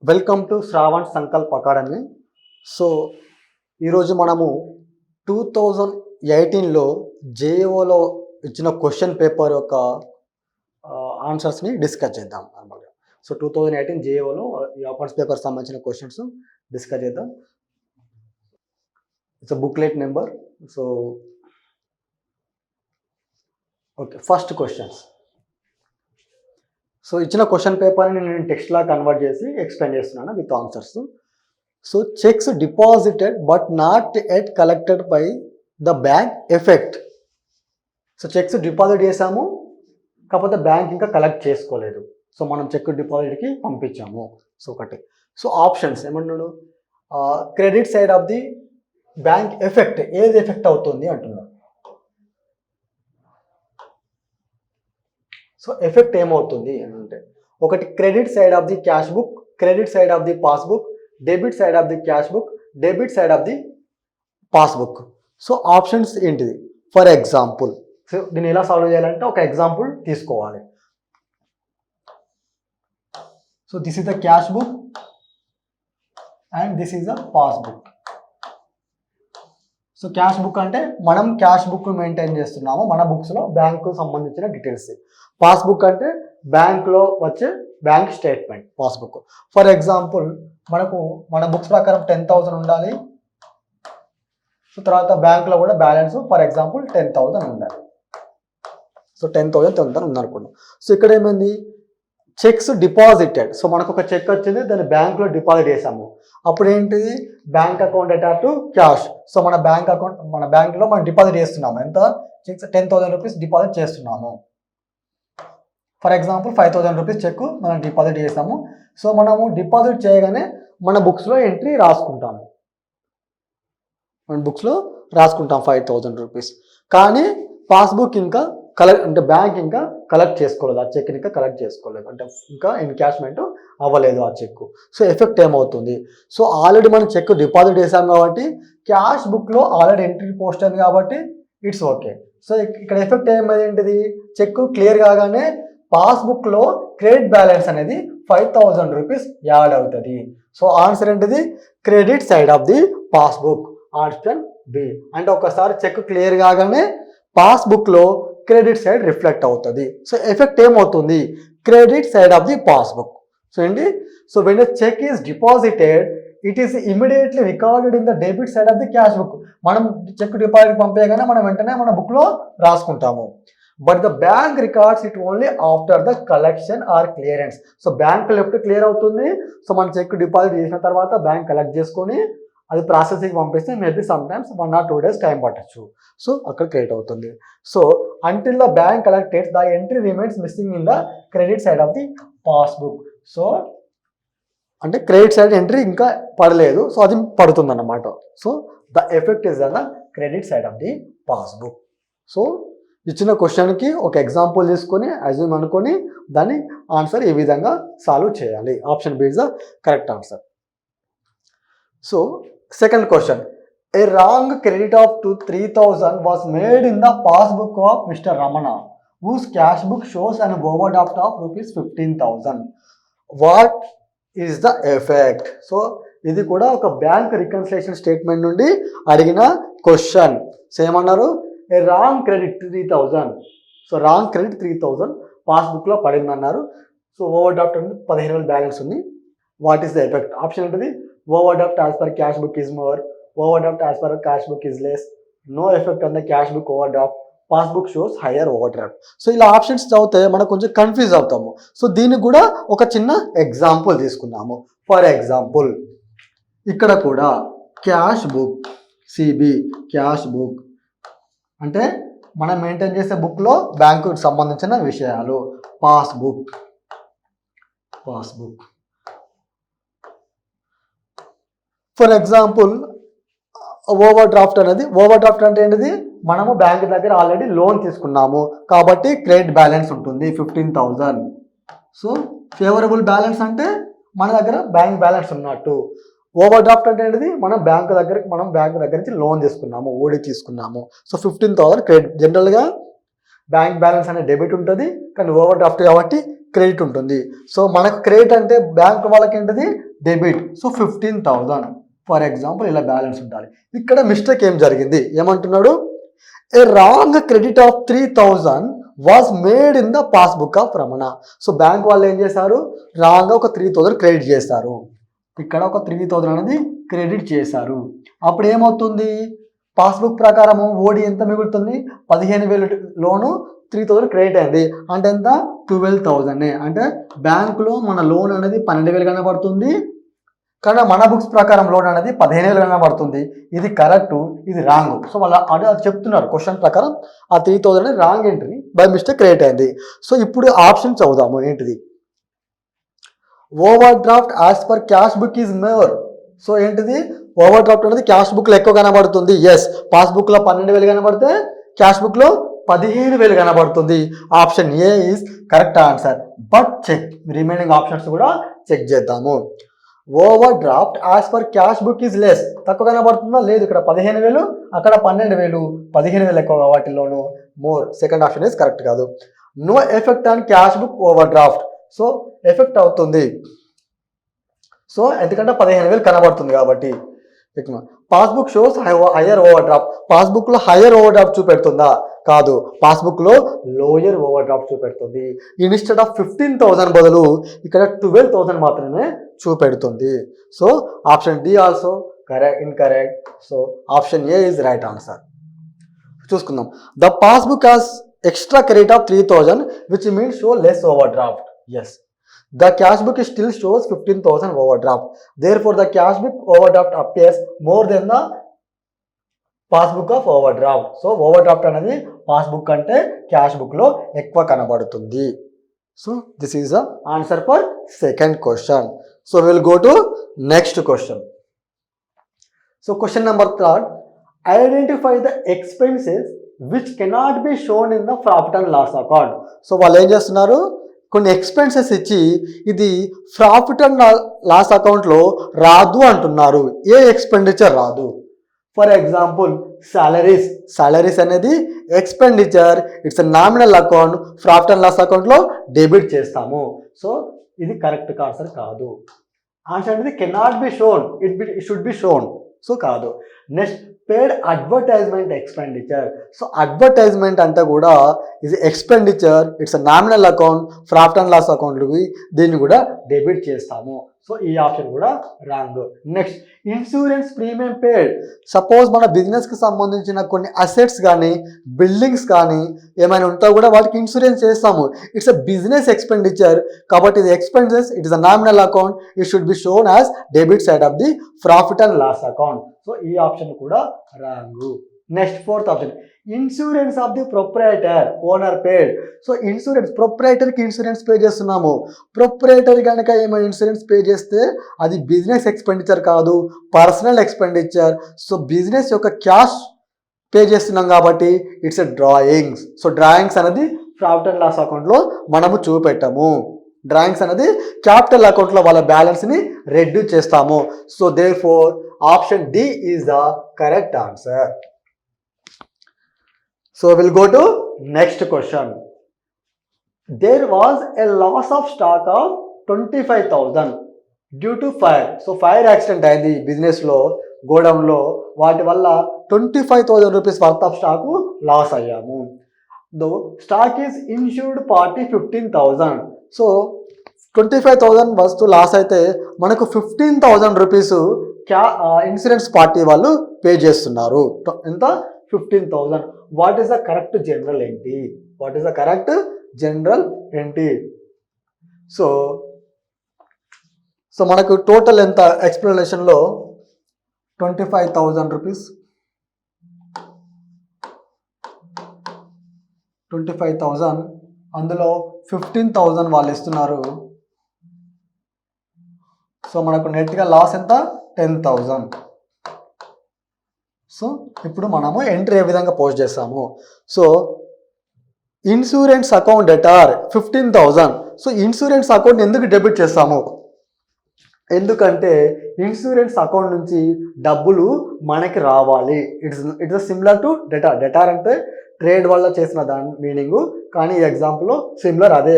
Welcome to Shravan Sankalp academy. So ఈరోజు మనము 2018లో జేఏఓలో ఇచ్చిన క్వశ్చన్ పేపర్ యొక్క ఆన్సర్స్ని డిస్కస్ చేద్దాం నార్మల్గా. సో 2018 జేఏఓలో ఈ అకౌంట్స్ పేపర్ సంబంధించిన క్వశ్చన్స్ డిస్కస్ చేద్దాం. It's booklet number. So okay, first questions. So ఇచ్చిన క్వశ్చన్ పేపర్ని నేను టెక్స్ట్లా కన్వర్ట్ చేసి ఎక్స్ప్లెయిన్ చేస్తున్నాను with answers. So checks deposited but not at collected by the bank effect. So checks deposit చేసాము, కాకపోతే bank ఇంకా కలెక్ట్ చేసుకోలేదు. సో మనం చెక్ డిపాజిట్కి పంపించాము. సో ఒకటి. సో ఆప్షన్స్ ఏమంటున్నాడు, credit side of the bank effect ఏది ఎఫెక్ట్ అవుతుంది అంటున్నాడు. సో ఎఫెక్ట్ ఏమవుతుంది అని అంటే, ఒకటి credit side of the cash book, credit side of the passbook, debit side of the cash book, debit side of the passbook. So options ఏంటిది? For example, so దీన్ని ఎలా సాల్వ్ చేయాలంటే ఒక ఎగ్జాంపుల్ తీసుకోవాలి. So this is the cash book and this is the passbook. So cash book అంటే మనం cash book maintain చేస్తున్నాము, మన బుక్స్లో బ్యాంకు సంబంధించిన డీటెయిల్స్. పాస్బుక్ అంటే బ్యాంక్లో వచ్చే bank statement passbook. For example మనకు మన బుక్స్ ప్రకారం 10,000 ఉండాలి. సో తర్వాత బ్యాంక్లో కూడా బ్యాలెన్స్ ఫర్ ఎగ్జాంపుల్ 10,000 ఉండాలి. సో 10,000 ఉందనుకున్నాం. సో ఇక్కడ ఏమైంది, చెక్స్ డిపాజిటెడ్. సో మనకు ఒక చెక్ వచ్చింది, దాన్ని బ్యాంక్లో డిపాజిట్ చేసాము. అప్పుడు ఏంటిది, bank account attach to cash. So మన బ్యాంక్ అకౌంట్, మన బ్యాంక్లో మనం డిపాజిట్ చేస్తున్నాము. ఎంత? 10,000 రూపీస్ డిపాజిట్ చేస్తున్నాము. ఫర్ ఎగ్జాంపుల్ 5,000 రూపీస్ చెక్ మనం డిపాజిట్ చేసాము. సో మనము డిపాజిట్ చేయగానే మన బుక్స్లో ఎంట్రీ రాసుకుంటాము, మన బుక్స్లో రాసుకుంటాం 5,000 రూపీస్. కానీ పాస్బుక్ ఇంకా అంటే బ్యాంక్ ఇంకా కలెక్ట్ చేసుకోలేదు, ఆ చెక్ ఇంకా కలెక్ట్ చేసుకోలేదు, అంటే ఇంకా ఎన్కాష్మెంట్ అవ్వలేదు ఆ చెక్. సో ఎఫెక్ట్ ఏమవుతుంది, సో ఆల్రెడీ మనం చెక్ డిపాజిట్ చేసాం కాబట్టి క్యాష్ బుక్లో ఆల్రెడీ ఎంట్రీ పోస్ట్ అయింది కాబట్టి ఇట్స్ ఓకే. సో ఇక్కడ ఎఫెక్ట్ ఏమైంది, చెక్ క్లియర్ కాగానే పాస్బుక్లో క్రెడిట్ బ్యాలెన్స్ అనేది 5,000 రూపీస్ యాడ్ అవుతుంది. సో ఆన్సర్ ఏంటిది, credit side of the passbook, option B. అంటే ఒకసారి చెక్ క్లియర్ కాగానే పాస్బుక్లో క్రెడిట్ సైడ్ రిఫ్లెక్ట్ అవుతుంది. సో ఎఫెక్ట్ ఏమవుతుంది, credit side of the passbook. So ఏంటి, so when the cheque is deposited it is immediately recorded in the debit side of the cash book. మనం cheque deposit పంపేయగానే మనం వెంటనే మన బుక్లో రాసుకుంటాము. But the bank records it only after the collection or clearance. So bank left clear అవుతుంది. So మనం cheque deposit చేసిన తర్వాత బ్యాంక్ కలెక్ట్ చేసుకొని అది ప్రాసెసింగ్ పంపిస్తే maybe some times 1 or 2 days time పట్టచ్చు. సో అక్కడ క్రియేట్ అవుతుంది. So until the bank collected the entry remains missing in the credit side of the passbook. So అంటే క్రెడిట్ సైడ్ ఎంట్రీ ఇంకా పడలేదు, so అది పడుతుంది అన్నమాట. So the effect is the credit side of the passbook. So ఇచ్చిన క్వశ్చన్కి ఒక example తీసుకొని అజ్యూమ్ అనుకొని దాన్ని ఆన్సర్ ఈ విధంగా సాల్వ్ చేయాలి. Option B is the correct answer. So second question, a wrong credit of 3,000 was made in the passbook of Mr. Ramana, whose cash book shows an overdraft of rupees 15,000. What is the effect? So ఇది కూడా ఒక bank reconciliation statement నుండి అడిగిన question. So ఏమన్నారు, a wrong credit 3,000. So wrong credit 3,000 పాస్బుక్లో పడింది అన్నారు. So over draft ఉంది, 15,000 బ్యాలెన్స్ ఉంది. What is the effect? Option ఉంటుంది, overdraft as per cash book is more, overdraft as per cash book is less, no effect on the cash book overdraft, passbook shows higher overdraft. So ఇలా options చదివితే మనకు కొంచెం confuse అవుతాము. So దీనికి కూడా ఒక చిన్న example తీసుకున్నాము. ఫర్ ఎగ్జాంపుల్ ఇక్కడ కూడా cash book, CB cash book అంటే మనం మెయింటైన్ చేసే బుక్లో బ్యాంకుకి సంబంధించిన విషయాలు. Passbook, passbook for example overdraft అనేది, ఓవర్ డ్రాఫ్ట్ అంటే ఏంటిది, మనము బ్యాంక్ దగ్గర ఆల్రెడీ లోన్ తీసుకున్నాము కాబట్టి క్రెడిట్ బ్యాలెన్స్ ఉంటుంది 15,000. సో ఫేవరబుల్ బ్యాలెన్స్ అంటే మన దగ్గర బ్యాంక్ బ్యాలెన్స్ ఉన్నట్టు. ఓవర్ డ్రాఫ్ట్ అంటే ఏంటిది, మనం బ్యాంక్ దగ్గర నుంచి లోన్ తీసుకున్నాము, ఓడి తీసుకున్నాము. So 15,000 credit. జనరల్గా బ్యాంక్ బ్యాలెన్స్ అనే డెబిట్ ఉంటుంది, కానీ ఓవర్ డ్రాఫ్ట్ కాబట్టి క్రెడిట్ ఉంటుంది. సో మనకు క్రెడిట్ అంటే బ్యాంక్ వాళ్ళకి ఏంటిది డెబిట్. సో 15,000 ఫర్ ఎగ్జాంపుల్ ఇలా బ్యాలెన్స్ ఉండాలి. ఇక్కడ మిస్టేక్ ఏం జరిగింది ఏమంటున్నాడు, a wrong credit of 3,000 was made in the passbook of Ramana. So bank వాళ్ళు ఏం చేశారు, రాంగ్గా ఒక 3,000 క్రెడిట్ చేశారు. ఇక్కడ ఒక 3,000 అనేది క్రెడిట్ చేశారు. అప్పుడు ఏమవుతుంది, పాస్బుక్ ప్రకారము ఓడి ఎంత మిగులుతుంది, 15,000 లోను 3,000 క్రెడిట్ అయింది అంటే ఎంత 12,000. అంటే బ్యాంకులో మన లోన్ అనేది 12,000 కనబడుతుంది, కానీ మన బుక్స్ ప్రకారం లోన్ అనేది 15,000 కనబడుతుంది. ఇది కరెక్ట్, ఇది రాంగ్. సో వాళ్ళు అది చెప్తున్నారు క్వశ్చన్ ప్రకారం ఆ 3,000 అనేది wrong entry, by mistake create అయింది. సో ఇప్పుడు ఆప్షన్ చదువుదాము. ఏంటిది, over draft as per cash book is more. So ఏంటిది, ఓవర్ డ్రాఫ్ట్ అనేది క్యాష్ బుక్లో ఎక్కువ కనబడుతుంది. ఎస్, పాస్బుక్లో 12,000 కనబడితే క్యాష్ బుక్లో 15,000 కనబడుతుంది. Option A is correct answer. But check remaining options కూడా చెక్ చేద్దాము. Overdraft as per cash book is less, తక్కువ కనబడుతుందా, లేదు. ఇక్కడ 15,000, అక్కడ 12,000, 15,000 ఎక్కువ వాటిల్లోనూ more. Second option is correct కాదు. No effect on cash book overdraft. So effect అవుతుంది. సో ఎందుకంటే 15,000 కనబడుతుంది కాబట్టి. Passbook shows higher overdraft. పాస్బుక్లో హయ్యర్ ఓవర్ డ్రాఫ్ట్ చూపెడుతుందా, కాదు. పాస్బుక్లో లోయర్ ఓవర్ డ్రాఫ్ట్ చూపెడుతుంది. ఇన్స్టెడ్ ఆఫ్ 15,000 బదులు ఇక్కడ 12,000 మాత్రమే చూపెడుతుంది. So option D also correct, incorrect. So option A is right answer. చూసుకుందాం. The passbook has extra credit of 3,000 which means show less overdraft. Yes, the cash book still shows 15,000 overdraft. Therefore, the cash book overdraft appears more than the passbook of overdraft. So, overdraft అనేది passbook అంటే cash book లో ఎక్కువ కనబడుతుంది. So, this is the answer for second question. So, we will go to next question. So, question number 3. Identify the expenses which cannot be shown in the profit and loss account. So, వాళ్ళు ఏం చేస్తున్నారు, కొన్ని expenses ఇచ్చి ఇది profit and loss అకౌంట్లో రాదు అంటున్నారు. ఏ ఎక్స్పెండిచర్ రాదు? ఫర్ ఎగ్జాంపుల్ సాలరీస్ అనేది expenditure, it's nominal account, profit and loss అకౌంట్లో డెబిట్ చేస్తాము. సో ఇది కరెక్ట్ ఆన్సర్ కాదు. ఆన్సర్ అనేది cannot be shown, it should be shown. So కాదు. Next, paid advertisement expenditure. So advertisement అంతా కూడా ఇది expenditure, it's nominal account, profit and loss అకౌంట్లకి దీన్ని కూడా డెబిట్ చేస్తాము. సో ఈ ఆప్షన్ కూడా wrong. Next, insurance premium paid. Suppose మన బిజినెస్కి సంబంధించిన కొన్ని అసెట్స్ కానీ బిల్డింగ్స్ కానీ ఏమైనా ఉంటే కూడా వాటికి ఇన్సూరెన్స్ చేస్తాము. ఇట్స్ అ బిజినెస్ ఎక్స్పెండిచర్ కాబట్టి ఇది expenses, it is a nominal account, it should be shown as debit side of the profit and loss account. So ఈ ఆప్షన్ కూడా wrong. Next, fourth option, insurance of the proprietor owner paid. So insurance, ప్రొప్రైటర్కి insurance pay చేస్తున్నాము. Proprietor కనుక ఏమైనా insurance pay చేస్తే అది business expenditure కాదు, personal expenditure. So business యొక్క క్యాష్ పే చేస్తున్నాం కాబట్టి it's a drawings. So drawings అనేది ప్రాఫిట్ అండ్ లాస్ అకౌంట్లో మనము చూపెట్టము. డ్రాయింగ్స్ అనేది క్యాపిటల్ అకౌంట్లో వాళ్ళ బ్యాలెన్స్ని రెడ్యూస్ చేస్తాము. So therefore option D is the correct answer. So we'll go to next question. There was a loss of stock of 25,000 due to fire. So fire accident అయింది బిజినెస్లో, గోడౌన్లో. వాటి వల్ల 25,000 rupees worth of stock loss అయ్యాము. Though stock is insured party 15,000. So 25,000 వస్తువు loss అయితే మనకు 15,000 rupees insurance party వాళ్ళు pay చేస్తున్నారు. ఎంత? 15,000. What is the correct journal ఏంటి? What is the correct journal ఏంటి? సో మనకు టోటల్ ఎంత ఎక్స్ప్లెనేషన్లో 25,000 రూపీస్, 25,000 అందులో 15,000 వాళ్ళు ఇస్తున్నారు. సో మనకు నెట్గా లాస్ ఎంత? 10,000. సో ఇప్పుడు మనము ఎంట్రీ ఏ విధంగా పోస్ట్ చేస్తాము. So insurance account debtor 15,000. So insurance account ఎందుకు డెబిట్ చేస్తాము? ఎందుకంటే ఇన్సూరెన్స్ అకౌంట్ నుంచి డబ్బులు మనకి రావాలి. It's similar to debtor. Debtor అంటే ట్రేడ్ వల్ల చేసిన దాని మీనింగు, కానీ ఈ ఎగ్జాంపుల్లో సిమిలర్ అదే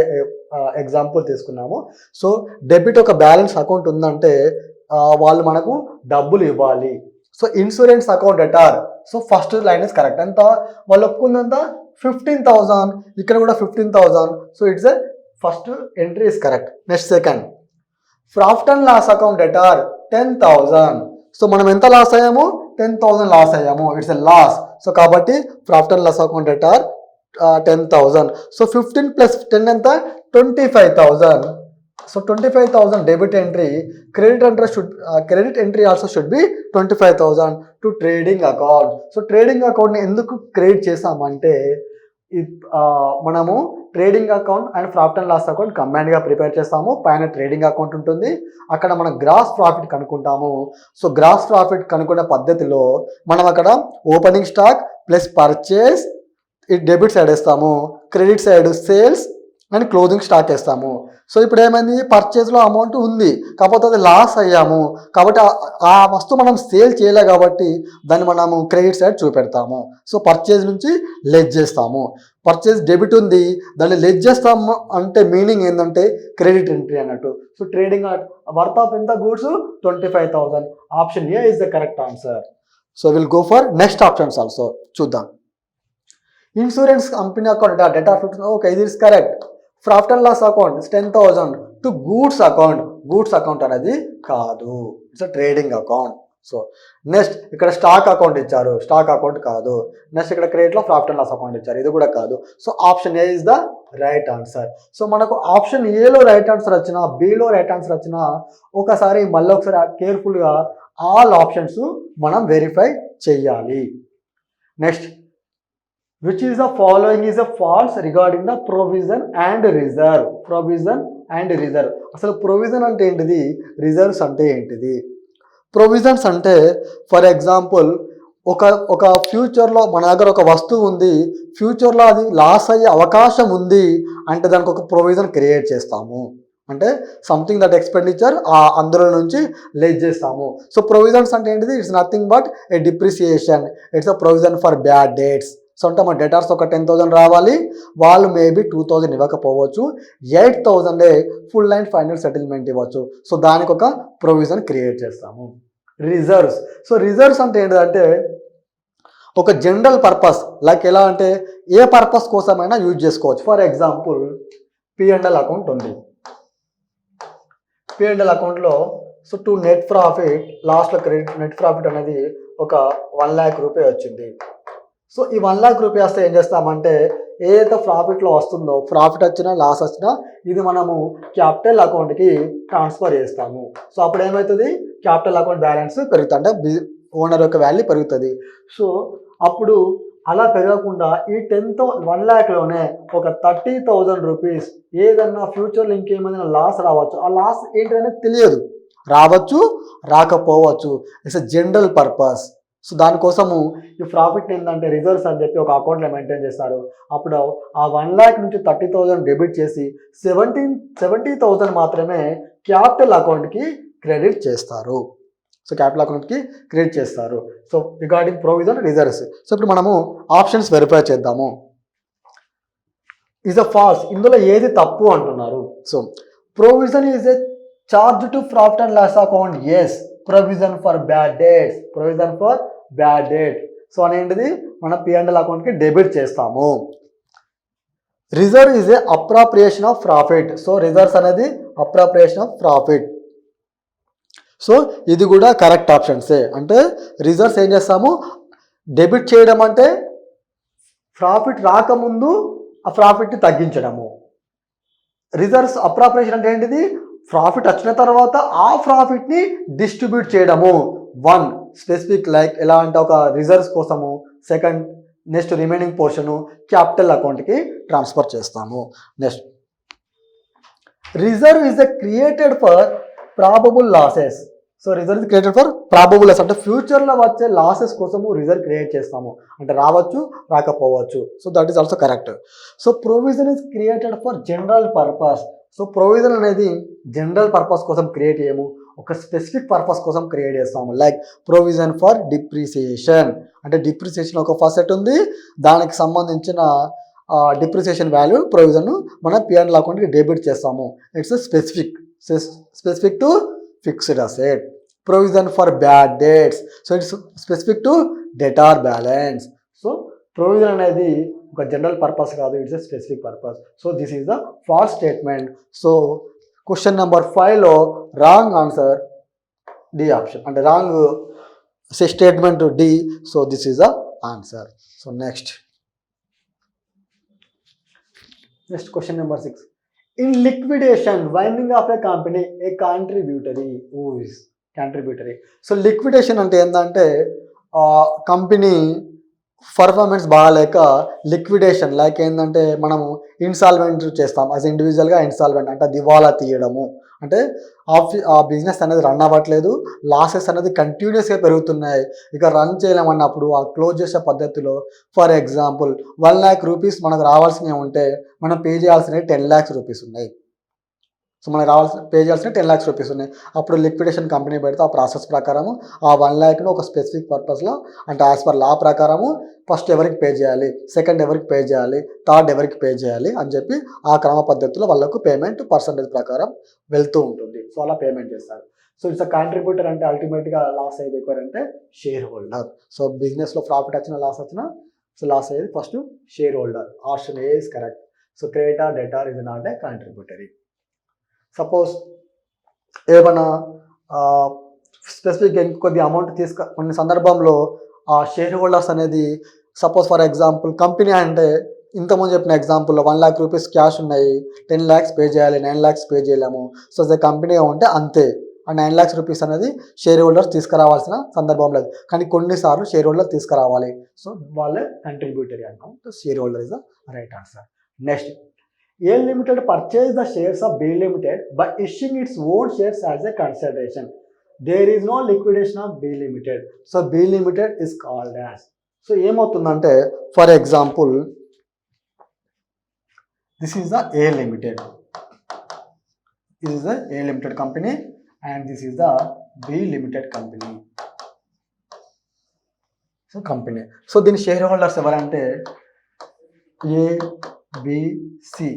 ఎగ్జాంపుల్ తీసుకున్నాము. సో డెబిట్ ఒక బ్యాలెన్స్ అకౌంట్ ఉందంటే వాళ్ళు మనకు డబ్బులు ఇవ్వాలి. So insurance account ఎటార్, so first line is correct. ఎంత వాళ్ళు ఒప్పుకుందంత 15,000, ఇక్కడ కూడా 15,000. So it's a first entry is correct. Next second, profit and loss account ఎటార్ 10,000. సో మనం ఎంత లాస్ అయ్యాము? 10,000 లాస్ అయ్యాము. It's a loss. సో కాబట్టి ప్రాఫిట్ అండ్ లాస్ అకౌంట్ ఎటార్ 10,000. సో 15 + 10 ఎంత? 25,000. So 25,000 debit entry. Credit entry also should be 25,000 to trading account. So trading అకౌంట్ని ఎందుకు క్రియేట్ చేసామంటే మనము trading account and profit and loss account కంబైన్డ్గా prepare చేస్తాము. పైన ట్రేడింగ్ అకౌంట్ ఉంటుంది, అక్కడ మనం గ్రాస్ ప్రాఫిట్ కనుక్కుంటాము. సో గ్రాస్ ప్రాఫిట్ కనుక్కునే పద్ధతిలో మనం అక్కడ opening stock plus purchase debit side వేస్తాము, credit side sales and closing stock వేస్తాము. సో ఇప్పుడు ఏమైంది? పర్చేస్లో అమౌంట్ ఉంది, కాకపోతే అది లాస్ అయ్యాము, కాబట్టి ఆ వస్తువు మనం సేల్ చేయలే కాబట్టి దాన్ని మనము క్రెడిట్ సైడ్ చూపెడతాము. సో పర్చేజ్ నుంచి లెస్ చేస్తాము. పర్చేజ్ డెబిట్ ఉంది, దాన్ని లెస్ చేస్తాము అంటే మీనింగ్ ఏంటంటే క్రెడిట్ ఎంట్రీ అన్నట్టు. సో ట్రేడింగ్ వర్త్ ఆఫ్ ఎంత? Goods 25,000. Option A is the correct answer. So will go for next options also. చూద్దాం. ఇన్సూరెన్స్ కంపెనీ అకౌంట్ డేటా 15. ఓకే, ఇది is correct. Profit and loss account 10,000 to goods account. Goods account అనేది కాదు, it's trading account. So next ఇక్కడ stock account ఇచ్చారు, stock account కాదు. Next ఇక్కడ క్రెడిట్లో profit and loss account ఇచ్చారు, ఇది కూడా కాదు. So option A is the right answer. So మనకు ఆప్షన్ ఏలో రైట్ ఆన్సర్ వచ్చినా, బిలో రైట్ ఆన్సర్ వచ్చినా ఒకసారి మళ్ళీ ఒకసారి కేర్ఫుల్గా ఆల్ ఆప్షన్స్ మనం వెరిఫై చెయ్యాలి. Next, which is the following is a false regarding the provision and reserve. Provision and reserve. అసలు ప్రొవిజన్ అంటే ఏంటిది, రిజర్వ్స్ అంటే ఏంటిది? ప్రొవిజన్స్ అంటే ఫర్ ఎగ్జాంపుల్ ఒక ఫ్యూచర్లో మన దగ్గర ఒక వస్తువు ఉంది, ఫ్యూచర్లో అది లాస్ అయ్యే అవకాశం ఉంది అంటే దానికి ఒక ప్రొవిజన్ క్రియేట్ చేస్తాము. అంటే సంథింగ్ దట్ ఎక్స్పెండిచర్ అందులో నుంచి లెస్ చేస్తాము. సో ప్రొవిజన్స్ అంటే ఏంటిది? It's nothing but A depreciation. It's a provision for bad dates. So అంటే మన డేటార్స్ ఒక 10,000 రావాలి, వాళ్ళు మేబీ 2,000 ఇవ్వకపోవచ్చు, 8,000 ఫుల్ అండ్ ఫైనల్ సెటిల్మెంట్ ఇవ్వచ్చు. సో దానికి ఒక ప్రొవిజన్ క్రియేట్ చేస్తాము. రిజర్వ్స్. సో రిజర్వ్స్ అంటే ఏంటంటే ఒక జనరల్ పర్పస్, లైక్ ఎలా అంటే ఏ పర్పస్ కోసమైనా యూజ్ చేసుకోవచ్చు. ఫర్ ఎగ్జాంపుల్ P&L అకౌంట్ ఉంది. P&L అకౌంట్లో సో టు నెట్ ప్రాఫిట్, లాస్ట్లో క్రెడిట్ నెట్ ప్రాఫిట్ అనేది ఒక 1 lakh రూపాయ వచ్చింది. సో ఈ 1 lakh రూపీస్ ఏం చేస్తామంటే ఏదైతే ప్రాఫిట్లో వస్తుందో, ప్రాఫిట్ వచ్చినా లాస్ వచ్చినా ఇది మనము క్యాపిటల్ అకౌంట్కి ట్రాన్స్ఫర్ చేస్తాము. సో అప్పుడు ఏమవుతుంది? క్యాపిటల్ అకౌంట్ బ్యాలెన్స్ పెరుగుతుంది, అంటే ఓనర్ యొక్క వాల్యూ పెరుగుతుంది. సో అప్పుడు అలా పెరగకుండా ఈ 1 lakhలోనే ఒక 30,000 రూపీస్ ఏదన్నా ఫ్యూచర్లో ఇంకేమైనా లాస్ రావచ్చు, ఆ లాస్ ఏంటనేది తెలియదు, రావచ్చు రాకపోవచ్చు. It's a general purpose. So దానికోసము ఈ ప్రాఫిట్ ఏంటంటే రిజర్వ్స్ అని చెప్పి ఒక అకౌంట్లో మెయింటైన్ చేస్తారు. అప్పుడు ఆ 1 lakh నుంచి 30,000 డెబిట్ చేసి 70,000 మాత్రమే క్యాపిటల్ అకౌంట్కి క్రెడిట్ చేస్తారు. సో క్యాపిటల్ అకౌంట్కి క్రెడిట్ చేస్తారు. So regarding provision, reserves. So ఇప్పుడు మనము ఆప్షన్స్ వెరిఫై చేద్దాము. Is a false. ఇందులో ఏది తప్పు అంటున్నారు? So provision is a charge to profit and loss account. Yes. Provision for bad debts. Provision for bad debt. So అనేంటిది మనం P&L అకౌంట్కి డెబిట్ చేస్తాము. Reserve is a appropriation of profit. So reserves అనేది appropriation of profit. So ఇది కూడా correct ఆప్షన్సే. అంటే reserves ఏం చేస్తాము? డెబిట్ చేయడం అంటే ప్రాఫిట్ రాకముందు ఆ ప్రాఫిట్ని తగ్గించడము. రిజర్వ్స్ అప్రాప్రియేషన్ అంటే ఏంటిది? ప్రాఫిట్ వచ్చిన తర్వాత ఆ ప్రాఫిట్ని డిస్ట్రిబ్యూట్ చేయడము. 1 స్పెసిఫిక్, లైక్ ఎలా అంటే ఒక రిజర్వ్స్ కోసము, second next remaining portion capital అకౌంట్కి ట్రాన్స్ఫర్ చేస్తాము. Next, reserve is a created for probable losses. So reserve is created for probable loss, అంటే ఫ్యూచర్లో వచ్చే లాసెస్ కోసము రిజర్వ్ క్రియేట్ చేస్తాము, అంటే రావచ్చు రాకపోవచ్చు. So that is also correct. So provision is created for general purpose. So provision అనేది general purpose కోసం క్రియేట్ చేయము, ఒక స్పెసిఫిక్ పర్పస్ కోసం క్రియేట్ చేస్తాము. లైక్ ప్రొవిజన్ ఫర్ డిప్రిసియేషన్, అంటే డిప్రిసియేషన్ ఒక ఫస్ట్ సెట్ ఉంది, దానికి సంబంధించిన డిప్రిసియేషన్ వాల్యూ ప్రొవిజన్ మన పిఎన్ఎల్ అకౌంట్కి డెబిట్ చేస్తాము. It's specific to fixed asset. Provision for bad dates, so it's specific to debtor balance. So provision అనేది ఒక జనరల్ పర్పస్ కాదు, it's a specific purpose. So this is the false statement. So question number 5లో wrong answer D option, అంటే wrong statement D. So this is the answer. So next question number 6. In liquidation, winding of a company, a contributory. Who is contributory? So liquidation అంటే ఏంటంటే company performance బాగాలేక liquidation, like ఏంటంటే మనము insolvent చేస్తాం. As ఇండివిజువల్గా insolvent అంటే దివాలా తీయడము, అంటే ఆ బిజినెస్ అనేది రన్ అవ్వట్లేదు, లాసెస్ అనేది కంటిన్యూస్గా పెరుగుతున్నాయి, ఇక రన్ చేయలేమన్నప్పుడు ఆ క్లోజ్ చేసే పద్ధతిలో ఫర్ ఎగ్జాంపుల్ 1 lakh రూపీస్ మనకు రావాల్సినవి ఉంటే మనం పే చేయాల్సినవి 10 lakhs రూపీస్ ఉన్నాయి. సో మనకు పే చేయాల్సిన 10 lakhs రూపీస్ ఉన్నాయి. అప్పుడు లిక్విడేషన్ కంపెనీ పెడితే ఆ ప్రాసెస్ ప్రకారము ఆ 1 lakhను ఒక స్పెసిఫిక్ పర్పస్లో, అంటే యాజ్ పర్ లా ప్రకారము ఫస్ట్ ఎవరికి పే చేయాలి, సెకండ్ ఎవరికి పే చేయాలి, థర్డ్ ఎవరికి పే చేయాలి అని చెప్పి ఆ క్రమ పద్ధతిలో వాళ్ళకు పేమెంట్ పర్సంటేజ్ ప్రకారం వెళ్తూ ఉంటుంది. సో అలా పేమెంట్ చేస్తారు. సో ఇట్స్ అ కాంట్రిబ్యూటర్ అంటే అల్టిమేట్గా లాస్ అయ్యేది ఎవరంటే షేర్ హోల్డర్. సో బిజినెస్లో ప్రాఫిట్ వచ్చినా లాస్ వచ్చినా సో లాస్ అయ్యేది first share holder. Option A is correct. So creditor debtor is not a contributory. Suppose ఏమైనా స్పెసిఫిక్గా ఇంకొద్ది అమౌంట్ కొన్ని సందర్భంలో ఆ షేర్ హోల్డర్స్ అనేది సపోజ్ ఫర్ ఎగ్జాంపుల్ కంపెనీ అంటే ఇంతకుముందు చెప్పిన ఎగ్జాంపుల్లో 1 lakh రూపీస్ క్యాష్ ఉన్నాయి, 10 lakhs పే చేయాలి, 9 lakhs పే చేయలేము. సో అదే కంపెనీ ఉంటే అంతే, ఆ 9 lakhs రూపీస్ అనేది షేర్ హోల్డర్స్ తీసుకురావాల్సిన సందర్భం లేదు, కానీ కొన్నిసార్లు షేర్ హోల్డర్ తీసుకురావాలి. సో వాళ్ళే కంట్రిబ్యూటరీ అంటాం. So shareholder is the right answer. Next, A Limited purchased the shares of B Limited by issuing its own shares as a consideration. There is no liquidation of B Limited. So B Limited is called as. So ఏమవుతుందంటే for example this is the A Limited. This is the A Limited company and this is the B Limited company. So company. So దీని share holders ఎవరంటే A, B, C.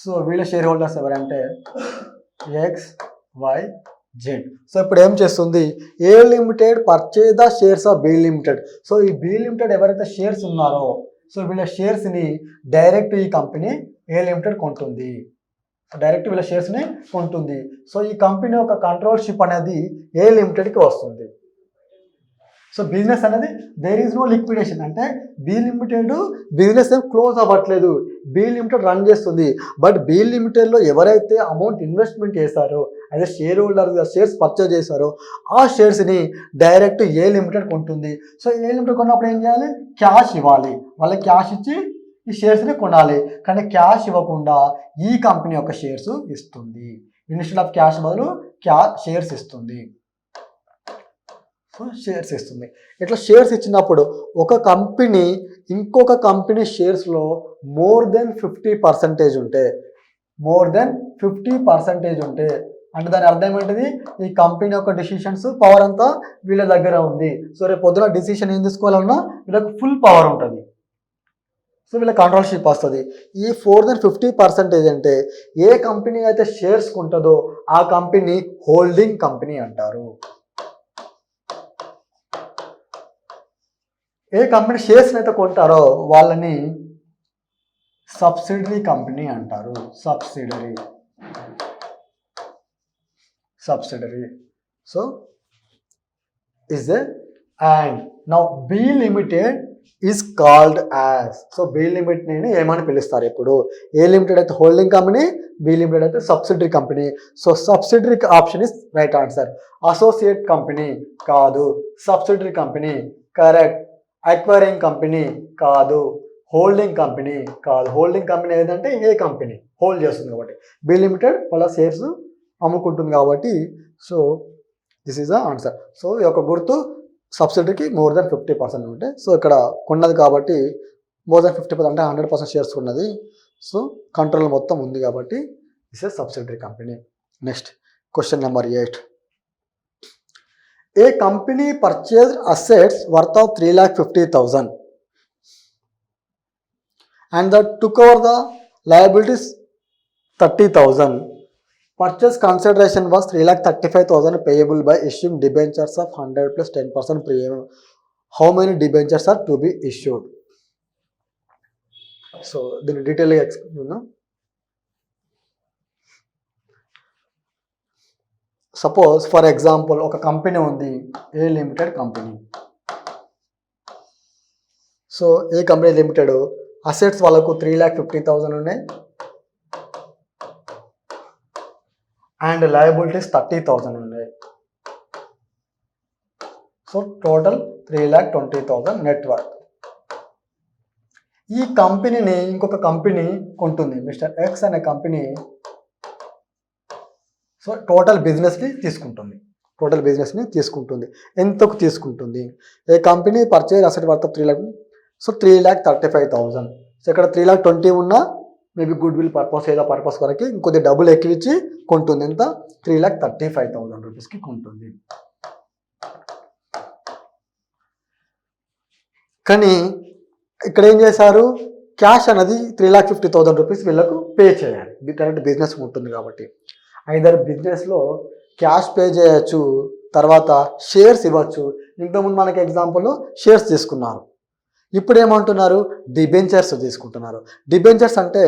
So వీళ్ళ share holders ఎవరంటే X, Y, Z. So ఇప్పుడు ఏం చేస్తుంది, a limited purchase the shares of be limited. So ఈ be limited ఎవరైతే shares ఉన్నారో సో వీళ్ళ షేర్స్ని డైరెక్ట్ ఈ కంపెనీ ఏ లిమిటెడ్ కొంటుంది. డైరెక్ట్ వీళ్ళ షేర్స్ని కొంటుంది. సో ఈ కంపెనీ యొక్క కంట్రోల్షిప్ అనేది ఏ లిమిటెడ్కి వస్తుంది. సో బిజినెస్ అనేది దేర్ ఈజ్ నో లిక్విడేషన్, అంటే బి లిమిటెడ్ బిజినెస్ ఏం క్లోజ్ అవ్వట్లేదు, బి లిమిటెడ్ రన్ చేస్తుంది. బట్ బి లిమిటెడ్లో ఎవరైతే అమౌంట్ ఇన్వెస్ట్మెంట్ చేశారో అదే షేర్ హోల్డర్ షేర్స్ పర్చేజ్ చేశారో ఆ షేర్స్ని డైరెక్ట్ ఏ లిమిటెడ్ కొంటుంది. సో ఏ లిమిటెడ్ కొన్నప్పుడు ఏం చేయాలి, క్యాష్ ఇవ్వాలి, వాళ్ళకి క్యాష్ ఇచ్చి ఈ షేర్స్ని కొనాలి. కానీ క్యాష్ ఇవ్వకుండా ఈ కంపెనీ యొక్క షేర్స్ ఇస్తుంది. ఇన్స్టెడ్ ఆఫ్ క్యాష్ బదులు షేర్స్ ఇస్తుంది. షేర్స్ ఇస్తుంది. ఇట్లా షేర్స్ ఇచ్చినప్పుడు ఒక కంపెనీ ఇంకొక కంపెనీ షేర్స్లో మోర్ దెన్ 50% ఉంటే అంటే దాని అర్థం ఏంటిది, ఈ కంపెనీ యొక్క డిసిషన్స్ పవర్ అంతా వీళ్ళ దగ్గర ఉంది. సో రేపు పొద్దున డిసిషన్ ఏం తీసుకోవాలన్నా వీళ్ళకి ఫుల్ పవర్ ఉంటుంది. సో వీళ్ళ కంట్రోల్షిప్ వస్తుంది. ఈ 450% అంటే ఏ కంపెనీ అయితే షేర్స్ ఉంటుందో ఆ కంపెనీ హోల్డింగ్ కంపెనీ అంటారు. ఏ కంపెనీ షేర్స్ అయితే కొంటారో వాళ్ళని సబ్సిడరీ కంపెనీ అంటారు. Subsidiary. So is they and now B limited is called as. So B limited ని ఏమని పిలుస్తారు ఇప్పుడు, ఏ లిమిటెడ్ అయితే హోల్డింగ్ కంపెనీ, బి లిమిటెడ్ అయితే subsidiary company. So subsidiary option is right answer. Associate company కాదు, subsidiary company correct. Acquiring company కాదు, holding company కాదు. Holding company ఏదంటే ఏ కంపెనీ హోల్డ్ చేస్తుంది కాబట్టి, బి లిమిటెడ్ వాళ్ళ షేర్స్ అమ్ముకుంటుంది కాబట్టి. So this is the answer. So ఈ యొక్క గుర్తు సబ్సిడీకి మోర్ దెన్ 50% ఉంటే, సో ఇక్కడ కొన్నది కాబట్టి మోర్ దెన్ 50% అంటే 100% షేర్స్ ఉన్నది. సో కంట్రోల్ మొత్తం ఉంది కాబట్టి this is subsidiary company. Next question number 8. A company purchased assets worth of 3,50,000 and that to cover the liabilities 30,000. Purchase consideration was 3,35,000 payable by issuing debentures of 100 plus 10% premium. How many debentures are to be issued? So the detail explain. Suppose for example ఒక company ఉంది, A limited company. So A company limited assets వాళ్ళకు 3,50,000 ఉన్నాయి and liabilities 30,000 ఉన్నాయి. So total 3,20,000 net worth. ఈ కంపెనీని ఇంకొక company కొంటుంది, mister X అనే కంపెనీ. సో టోటల్ బిజినెస్ని తీసుకుంటుంది. ఎంతకు తీసుకుంటుంది? A company purchase asset worth 3 lakh, so 3,35,000. So ఇక్కడ 3,20,000 ఉన్నా మేబీ గుడ్ విల్ పర్పస్ ఏదో పర్పస్ వరకు ఇంకొద్ది డబ్బులు ఎక్కించి కొంటుంది. ఎంత? 3,35,000 రూపీస్కి కొంటుంది. కానీ ఇక్కడ ఏం చేశారు, క్యాష్ అనేది 3,50,000 రూపీస్ వీళ్ళకు పే చేయాలి. డైరెక్ట్ బిజినెస్ ఉంటుంది కాబట్టి ఐదర్ బిజినెస్లో క్యాష్ పే చేయొచ్చు, తర్వాత షేర్స్ ఇవ్వచ్చు. ఇంతకుముందు మనకి ఎగ్జాంపుల్లో షేర్స్ తీసుకున్నారు, ఇప్పుడు ఏమంటున్నారు, డిబెంచర్స్ తీసుకుంటున్నారు. డిబెంచర్స్ అంటే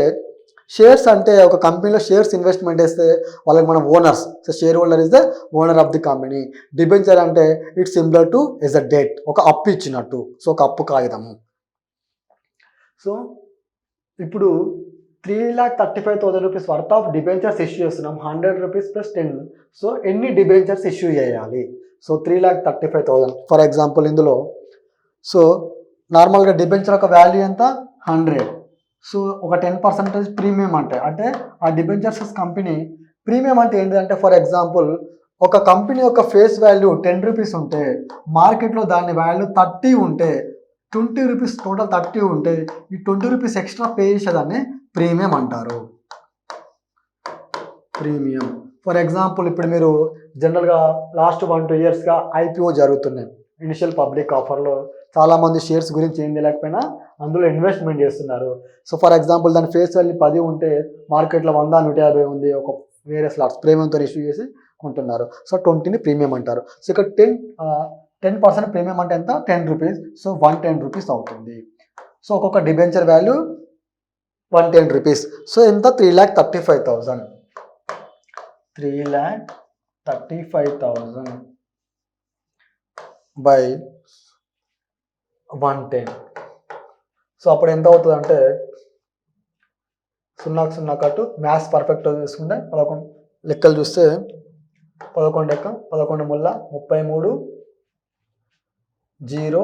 షేర్స్ అంటే ఒక కంపెనీలో షేర్స్ ఇన్వెస్ట్మెంట్ చేస్తే వాళ్ళకి మనం owners. So shareholder is the owner of the company. Debenture అంటే it's similar to is a debt, ఒక అప్పు ఇచ్చినట్టు. సో ఒక అప్పు కాగితము. సో ఇప్పుడు 3,35,000 rupees worth of debentures issue చేస్తున్నాం. 100 రూపీస్ ప్లస్ 10. సో ఎన్ని డిబెంచర్స్ ఇష్యూ చేయాలి? సో 3,35,000 ఫర్ ఎగ్జాంపుల్ ఇందులో. సో నార్మల్గా డిబెంచర్ ఒక వాల్యూ ఎంత? 100. సో ఒక 10% ప్రీమియం అంటే ఆ డిబెంచర్స్ కంపెనీ ప్రీమియం అంటే ఏంటంటే, ఫర్ ఎగ్జాంపుల్ ఒక కంపెనీ యొక్క ఫేస్ వాల్యూ 10 రూపీస్ ఉంటే మార్కెట్లో దాని వాల్యూ 30 ఉంటే 20 రూపీస్, టోటల్ 30 ఉంటే ఈ 20 రూపీస్ ఎక్స్ట్రా పే చేసేదాన్ని ప్రీమియం అంటారు. ప్రీమియం. ఫర్ ఎగ్జాంపుల్ ఇప్పుడు మీరు జనరల్గా లాస్ట్ 1-2 ఇయర్స్గా ఐపీఓ జరుగుతున్నాయి. ఇనిషియల్ పబ్లిక్ ఆఫర్లో చాలామంది షేర్స్ గురించి ఏం తెలియకపోయినా అందులో ఇన్వెస్ట్మెంట్ చేస్తున్నారు. సో ఫర్ ఎగ్జాంపుల్ దాని ఫేస్ వాల్యూ 10 ఉంటే మార్కెట్లో 100, 150 ఉంది, ఒక వేరే స్లాట్స్ ప్రీమియంతో ఇష్యూ చేసి కొంటున్నారు. సో 20ని ప్రీమియం అంటారు. సో ఇక్కడ 10% ప్రీమియం అంటే ఎంత? 10 రూపీస్. సో 110 రూపీస్ అవుతుంది. సో ఒక్కొక్క డిబెంచర్ వాల్యూ 110 రూపీస్. సో ఎంత? 3,35,000. 3,35,000 by 110. సో అప్పుడు ఎంత అవుతుంది అంటే 0 కట్టు మ్యాథ్స్ పర్ఫెక్ట్ తీసుకుంటే 11 లెక్కలు చూస్తే 11 లెక్క 11 ముళ్ళ 33 0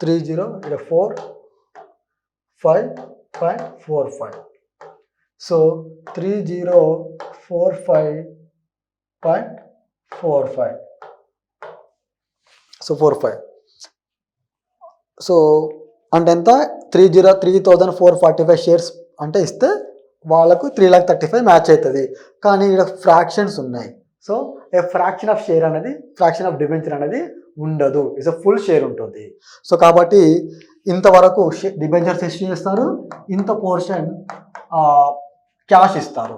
30 ఇక్కడ 4,5,5,45. సో 3045.45. సో 45. సో అంటే ఎంత? 3,445 షేర్స్ అంటే ఇస్తే వాళ్ళకు 3,35,000 మ్యాచ్ అవుతుంది. కానీ ఇక్కడ ఫ్రాక్షన్స్ ఉన్నాయి. So A fraction of share అనేది, ఫ్రాక్షన్ ఆఫ్ డిబెంచర్ అనేది ఉండదు. ఇట్స్ అ ఫుల్ షేర్ ఉంటుంది. సో కాబట్టి ఇంతవరకు డిబెంచర్స్ ఇష్యూ చేస్తారు, ఇంత పోర్షన్ క్యాష్ ఇస్తారు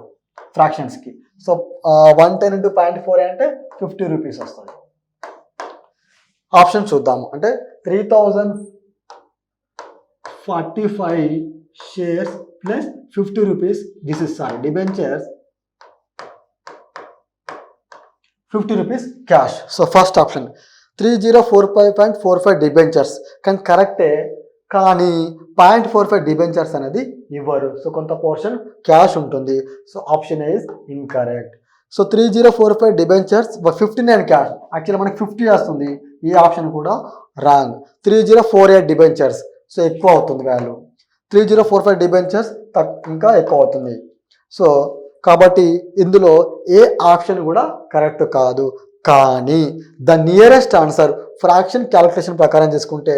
ఫ్రాక్షన్స్కి. సో 110 into 0.4 అంటే 50 రూపీస్ వస్తుంది. ఆప్షన్ చూద్దాము. అంటే 3,045 shares plus 50 rupees. This is sorry debentures 50 rupees cash. So first option 3,045.45 debentures. కానీ కరెక్టే, కానీ 0.45 డిబెంచర్స్ అనేది ఇవ్వరు. సో కొంత పోర్షన్ క్యాష్ ఉంటుంది. So option is incorrect. So 3,045 debentures 59 cash. Actually మనకి 50 వస్తుంది. ఈ ఆప్షన్ కూడా రాంగ్. 3,048 డిబెంచర్స్. సో ఎక్కువ అవుతుంది వాల్యూ. 3,045 డిబెంచర్స్ ఇంకా ఎక్కువ అవుతుంది. సో కాబట్టి ఇందులో ఏ ఆప్షన్ కూడా కరెక్ట్ కాదు. కానీ the nearest answer fraction calculation ప్రకారం చేసుకుంటే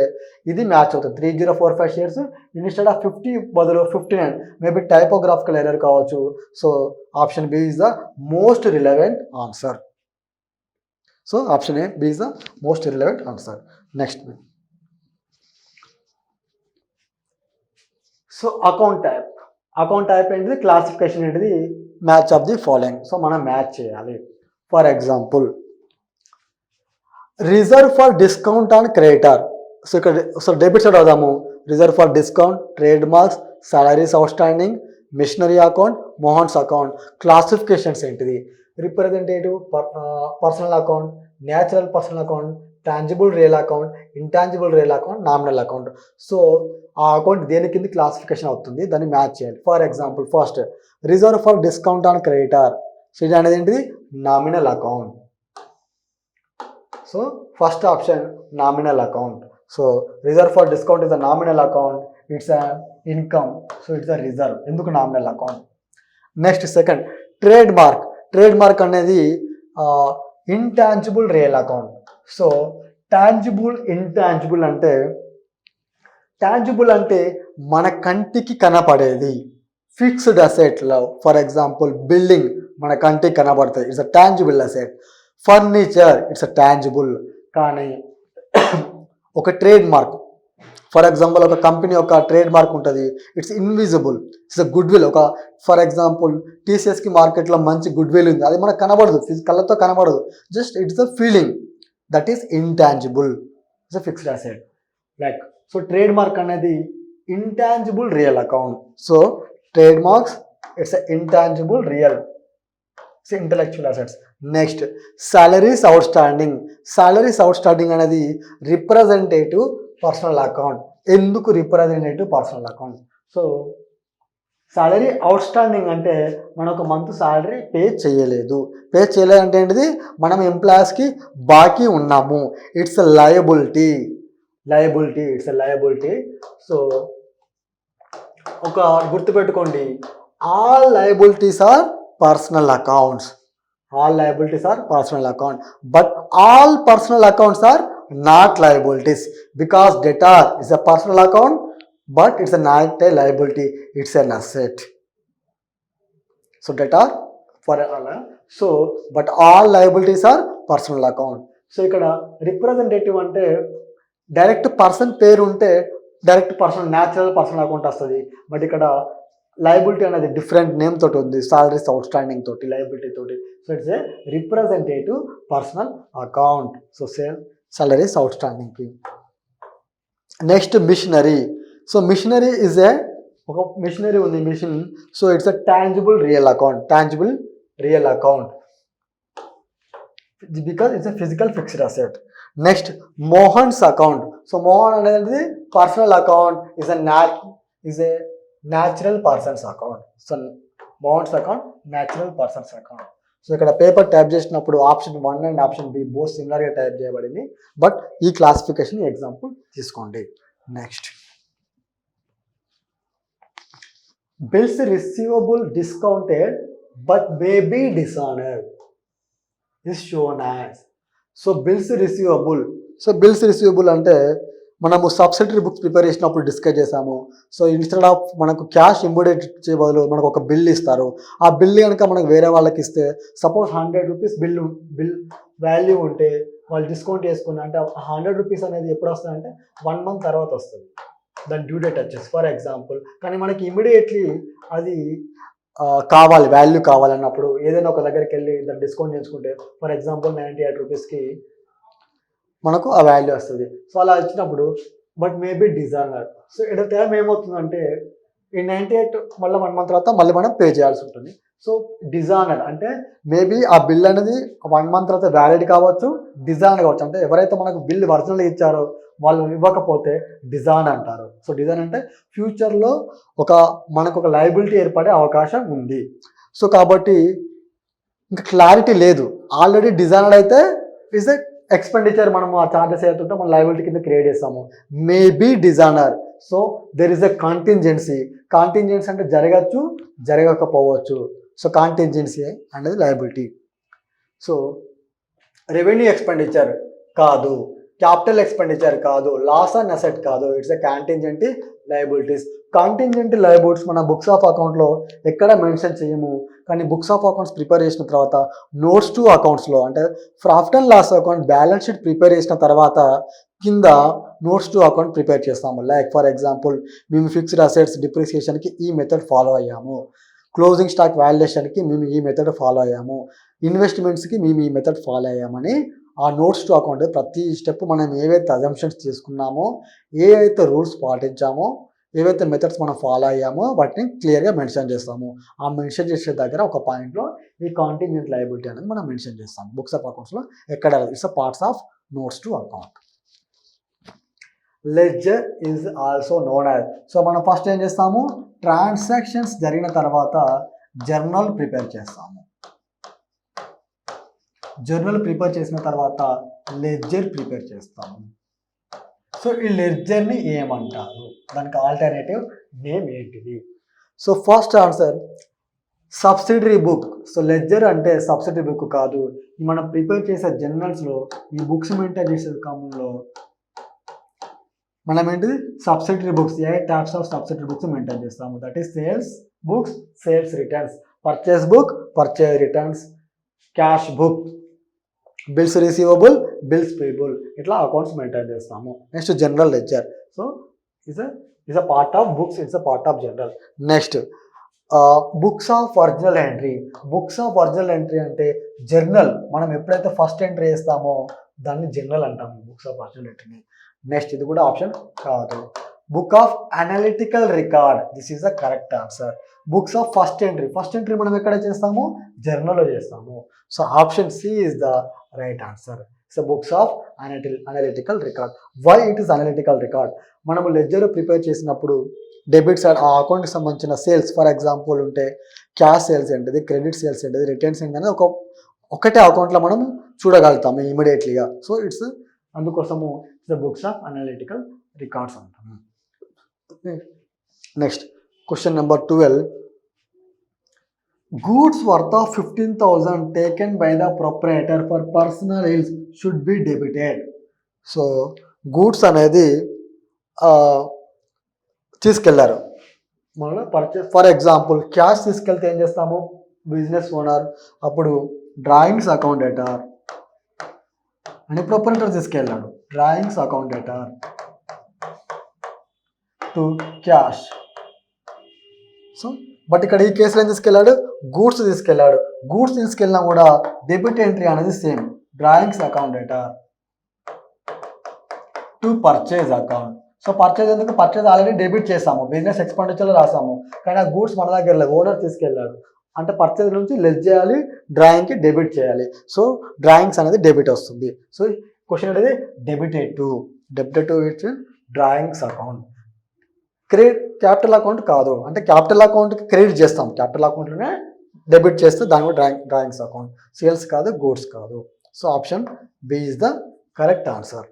ఇది మ్యాచ్ అవుతుంది. 3,045 షేర్స్ ఇన్స్టెడ్ ఆఫ్ 50 బదులు 59. మేబీ టైపోగ్రాఫికల్ ఎర్రర్ కావచ్చు. So option B is the most relevant answer. So option A B is the most relevant answer. Next so account type ఏంటిది, classification ఏంటిది, match of the following. So మనం match చేయాలి. For example reserve for discount on creditor. So ఇక్కడ debit side అవుదాము. Reserve for discount, trade marks, salaries outstanding, machinery account, Mohan's account. Classifications ఏంటిది, representative personal account, natural personal account, tangible real account, intangible real account, nominal account. So ఆ account దేని కింద classification అవుతుంది, దాన్ని match చేయాలి. For example first reserve for discount on creditor. So ఇది అనేది ఏంటిది, nominal account. So first option nominal account. So reserve for discount is the nominal account, it's a income. So it's a reserve, ఎందుకు nominal account. Next second trademark అనేది intangible real account. So intangible అంటే, tangible అంటే మన కంటికి కనపడేది, fixed అసెట్లో. For example building మన కంటికి కనబడుతుంది, it's a tangible asset. Furniture it's a tangible. కానీ ఒక ట్రేడ్ మార్క్, ఫర్ ఎగ్జాంపుల్ ఒక కంపెనీ యొక్క ట్రేడ్ మార్క్ ఉంటుంది, it's invisible, it's a good will. ఒక ఫర్ ఎగ్జాంపుల్ టీసీఎస్కి మార్కెట్లో మంచి గుడ్ విల్ ఉంది, అది మనకు కనబడదు, కళ్ళతో కనబడదు, just it's the feeling, that is intangible, it's a fixed asset. Like so trademark అనేది intangible real account. So trademarks it's a intangible real, it's intellectual assets. Next salaries outstanding అనేది representative personal account. ఎందుకు representative personal account? So salary outstanding అంటే మనం ఒక month salary pay చేయలేదంటే ఏంటిది, మనం ఎంప్లాయీస్కి బాకీ ఉన్నాము, it's a liability, it's a liability. So ఒక గుర్తుపెట్టుకోండి, all liabilities are personal accounts, but all personal accounts are not liabilities, because debtor is a personal account but it's not a liability, it's an asset. So debtor for but all liabilities are personal account. So ikkada representative ante direct person పేరు ఉంటే direct personal natural personal account వస్తుంది. But ఇక్కడ liability అనేది different name తోటి ఉంది, salaries outstanding తోటి, liability తోటి. So it's a representative personal account. So salaries outstanding. Next machinery. So machinery is a, ఒక మిషనరీ ఉంది, machine. So it's a tangible real account, because it's a physical fixed asset. Next Mohan's account. So Mohan అనేది personal account, is a natural person's account. So Mohan's account natural person's account. So ఇక్కడ paper type చేసినప్పుడు option 1 and option B both సిమిలర్గా type చేయబడింది, but ఈ classification example తీసుకోండి. Next bills receivable discounted but may be dishonoured is shown as. So bills receivable అంటే మనము subsidiary books prepare చేసినప్పుడు discuss చేసాము. సో ఇన్స్టెడ్ ఆఫ్ మనకు క్యాష్ ఇమ్మీడియట్ ఇచ్చే బదులు మనకు ఒక బిల్ ఇస్తారు. ఆ బిల్ కనుక మనకు వేరే వాళ్ళకి ఇస్తే, సపోజ్ 100 రూపీస్ బిల్ వాల్యూ ఉంటే వాళ్ళు డిస్కౌంట్ చేసుకున్నా అంటే 100 రూపీస్ అనేది ఎప్పుడు వస్తుందంటే 1 month తర్వాత వస్తుంది, దాని డ్యూ డేట్ వచ్చేసి ఫర్ ఎగ్జాంపుల్. కానీ మనకి ఇమ్మీడియట్లీ అది వాల్యూ కావాలన్నప్పుడు ఏదైనా ఒక దగ్గరికి వెళ్ళి దాన్ని డిస్కౌంట్ చేసుకుంటే ఫర్ ఎగ్జాంపుల్ 98 రూపీస్కి మనకు ఆ వాల్యూ వస్తుంది. సో అలా వచ్చినప్పుడు బట్ మేబీ డిజానర్. సో ఇక్కడ టైం ఏమవుతుందంటే ఈ 98 మళ్ళీ 1 month తర్వాత మళ్ళీ మనం పే చేయాల్సి ఉంటుంది. సో డిజానర్ అంటే మేబీ ఆ బిల్ అనేది 1 month తర్వాత వ్యాలిడ్ కావచ్చు, డిజానర్ కావచ్చు. అంటే ఎవరైతే మనకు బిల్ ఒరిజినల్ ఇచ్చారో వాళ్ళు ఇవ్వకపోతే డిజాన్ అంటారు. సో డిజాన్ అంటే ఫ్యూచర్లో మనకు ఒక లయబిలిటీ ఏర్పడే అవకాశం ఉంది. సో కాబట్టి ఇంకా క్లారిటీ లేదు. ఆల్రెడీ డిజానర్ అయితే ఇస్ ఎ ఎక్స్పెండిచర్, మనము ఆ ఛార్జెస్ ఏదైతుంటే మనం లయబిలిటీ కింద క్రియేట్ చేస్తాము. Maybe dishonour. So there is a contingency అంటే జరగచ్చు, జరగకపోవచ్చు. సో కాంటింజెన్సీ అనేది లయబిలిటీ. సో రెవెన్యూ ఎక్స్పెండిచర్ కాదు, క్యాపిటల్ ఎక్స్పెండిచర్ కాదు, లాస్ ఆన్ అసెట్ కాదు, it's a contingent liabilities. Contingent liabilities మన బుక్స్ ఆఫ్ అకౌంట్లో ఎక్కడ మెన్షన్ చేయము, కానీ బుక్స్ ఆఫ్ అకౌంట్స్ ప్రిపేర్ చేసిన తర్వాత నోట్స్ టు అకౌంట్స్లో అంటే profit and loss account balance sheet prepare చేసిన తర్వాత కింద నోట్స్ టు అకౌంట్ ప్రిపేర్ చేస్తాము. లైక్ ఫర్ ఎగ్జాంపుల్ మేము ఫిక్స్డ్ అసెట్స్ డిప్రిసియేషన్కి ఈ మెథడ్ ఫాలో అయ్యాము, క్లోజింగ్ స్టాక్ వాల్యుయేషన్కి మేము ఈ మెథడ్ ఫాలో అయ్యాము, ఇన్వెస్ట్మెంట్స్కి మేము ఈ మెథడ్ ఫాలో అయ్యామని ఆ నోట్స్ టు అకౌంట్ ప్రతి స్టెప్ మనం ఏవైతే అజంప్షన్స్ తీసుకున్నామో, ఏవైతే రూల్స్ పాటించామో, ఏవైతే మెథడ్స్ మనం ఫాలో అయ్యామో వాటిని క్లియర్గా మెన్షన్ చేస్తాము. ఆ మెన్షన్ చేసే దగ్గర ఒక పాయింట్లో ఈ కాంటింజెంట్ లయబిలిటీ అనేది మనం మెన్షన్ చేస్తాము. బుక్స్ ఆఫ్ అకౌంట్స్లో ఎక్కడ it's a parts of notes to account. Ledger is also known as. So మనం ఫస్ట్ ఏం చేస్తాము, ట్రాన్సాక్షన్స్ జరిగిన తర్వాత జర్నల్ ప్రిపేర్ చేస్తాము. జర్నల్ ప్రిపేర్ చేసిన తర్వాత లెడ్జర్ ప్రిపేర్ చేస్తాము. సో ఈ లెడ్జర్ని ఏమంటారు, దానికి ఆల్టర్నేటివ్ నేమ్ ఏంటిది? So first answer subsidiary book. So ledger అంటే సబ్సిడరీ బుక్ కాదు. మనం ప్రిపేర్ చేసే జర్నల్స్లో ఈ బుక్స్ మెయింటైన్ చేసే క్రమంలో మనం ఏంటిది subsidiary books, 8 types of subsidiary books maintain చేస్తాము. That is sales books, sales returns, purchase book, purchase returns, cash book, bills receivable, bills payable, ఇట్లా అకౌంట్స్ మెయింటైన్ చేస్తాము. Next general ledger. So is a part of books, it's a part of general. Next books of original entry. Books of original entry అంటే journal మనం ఎప్పుడైతే first entry చేస్తామో దాన్ని general అంటాము, books of original ఎంట్రీని. Next ఇది కూడా option కాదు. Book of analytical record, this is the correct answer. Books of first entry, first entry మనం ఎక్కడ చేస్తాము, జర్నల్లో చేస్తాము. So option C is the right answer. So books of analytical record. Why it is analytical record? మనము ledger prepare చేసినప్పుడు debit side ఆ అకౌంట్కి సంబంధించిన సేల్స్ ఫర్ ఎగ్జాంపుల్ ఉంటే క్యాష్ సేల్స్ ఏంటిది, క్రెడిట్ సేల్స్ ఏంటిది, రిటర్న్స్ ఏంటనేది ఒకటే అకౌంట్లో మనం చూడగలుగుతాము ఇమీడియట్లీగా. సో ఇట్స్ అందుకోసము the books of analytical records అంటాము. Next question number 12. Goods worth of 15,000 taken by the proprietor for personal use should be debited. So goods అనేది తీసుకెళ్లారు, మన పర్చేస్ ఫర్ ఎగ్జాంపుల్ క్యాష్ తీసుకెళ్తే ఏం చేస్తాము, బిజినెస్ ఓనర్ అప్పుడు drawings account debtor అని proprietor తీసుకెళ్ళాడు, drawings account debtor to cash. So but ఇక్కడ ఈ కేసులో ఏం తీసుకెళ్ళాడు, గూడ్స్ తీసుకెళ్ళాడు. గూడ్స్ తీసుకెళ్ళినా కూడా డెబిట్ ఎంట్రీ అనేది same, drawings account debtor to purchase account. So purchase ఎందుకు, పర్చేజ్ ఆల్రెడీ డెబిట్ చేసాము, బిజినెస్ ఎక్స్పెండిచర్లో రాసాము, కానీ ఆ గూడ్స్ మన దగ్గర లేదు, ఓనర్ తీసుకెళ్ళాడు. అంటే పర్చేజ్ నుంచి లెస్ చేయాలి, డ్రాయింగ్కి డెబిట్ చేయాలి. సో డ్రాయింగ్స్ అనేది డెబిట్ వస్తుంది. సో క్వశ్చన్ అనేది debited to it's drawings account. Capital account కాదు, అంటే క్యాపిటల్ అకౌంట్కి క్రెడిట్ చేస్తాం, క్యాపిటల్ అకౌంట్లోనే డెబిట్ చేస్తే దాని కూడా డ్రాయింగ్స్ అకౌంట్. సేల్స్ కాదు, గూడ్స్ కాదు. So option B is the correct answer.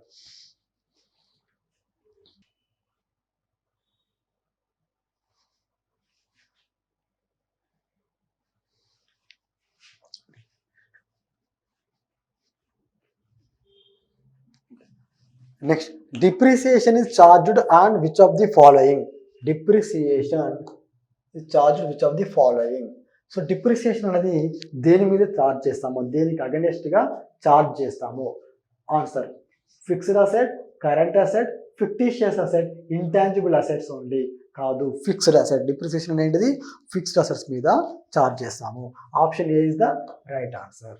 Next, depreciation is charged on which of the following? Depreciation is charged which of the following? So depreciation అనేది దేని మీద charge చేస్తాము, దేనికి అగెనెస్ట్గా ఛార్జ్ చేస్తాము? Answer fixed asset, current asset, fictitious asset, intangible assets only. కాదు, fixed asset. Depreciation అనేది fixed assets మీద charge చేస్తాము. Option A is the right answer.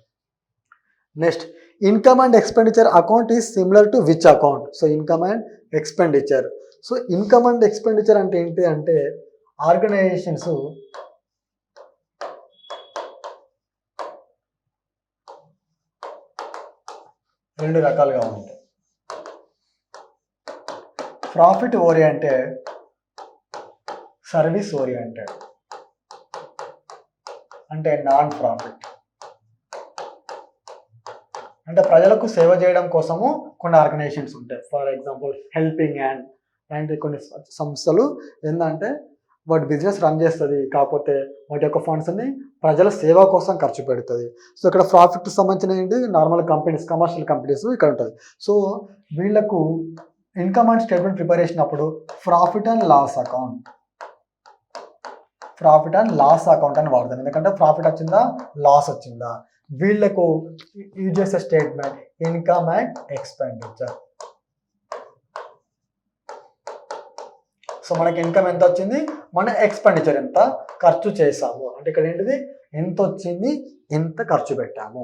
Next, income and expenditure account is similar to which account? So income and expenditure. So income and expenditure అంటే ఏంటి అంటే organisations రెండు రకాలుగా ఉంటాయి. Profit oriented, service oriented, అంటే non profit. అంటే ప్రజలకు సేవ చేయడం కోసము కొన్ని ఆర్గనైజేషన్స్ ఉంటాయి. ఫర్ ఎగ్జాంపుల్ హెల్పింగ్ హ్యాండ్ లాంటి కొన్ని సంస్థలు ఏంటంటే వాటి బిజినెస్ రన్ చేస్తుంది, కాకపోతే వాటి యొక్క ఫండ్స్ని ప్రజల సేవ కోసం ఖర్చు పెడుతుంది. సో ఇక్కడ ప్రాఫిట్కి సంబంధించిన ఏంటి, నార్మల్ కంపెనీస్, కమర్షియల్ కంపెనీస్ ఇక్కడ ఉంటుంది. సో వీళ్ళకు ఇన్కమ్ అండ్ స్టేట్మెంట్ ప్రిపేర్ చేసినప్పుడు ప్రాఫిట్ అండ్ లాస్ అకౌంట్ అని వాడతాను. ఎందుకంటే ప్రాఫిట్ వచ్చిందా, లాస్ వచ్చిందా. వీళ్లకు యూజ్ చేసే statement income and expenditure. So మనకి ఇన్కమ్ ఎంత వచ్చింది, మన ఎక్స్పెండిచర్ ఎంత ఖర్చు చేసాము అంటే ఇక్కడ ఏంటిది ఎంత వచ్చింది ఎంత ఖర్చు పెట్టాము.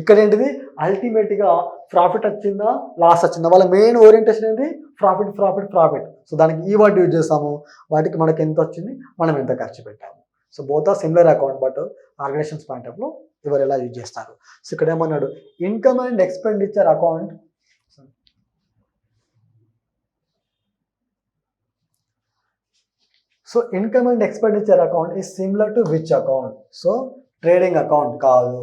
ఇక్కడ ఏంటిది అల్టిమేట్గా ప్రాఫిట్ వచ్చిందా లాస్ వచ్చిందా, వాళ్ళ మెయిన్ ఓరియంటేషన్ ఏంటి ప్రాఫిట్ ప్రాఫిట్ ప్రాఫిట్. సో దానికి ఈ వర్డ్ యూజ్ చేస్తాము, వాటికి మనకి ఎంత వచ్చింది మనం ఎంత ఖర్చు పెట్టాము. So both are similar account but organisations point of లో ఎవరు ఎలా యూజ్ చేస్తారు. సో ఇక్కడ ఏమన్నాడు income and expenditure account. So income and expenditure account is similar to which account. So trading account కాదు,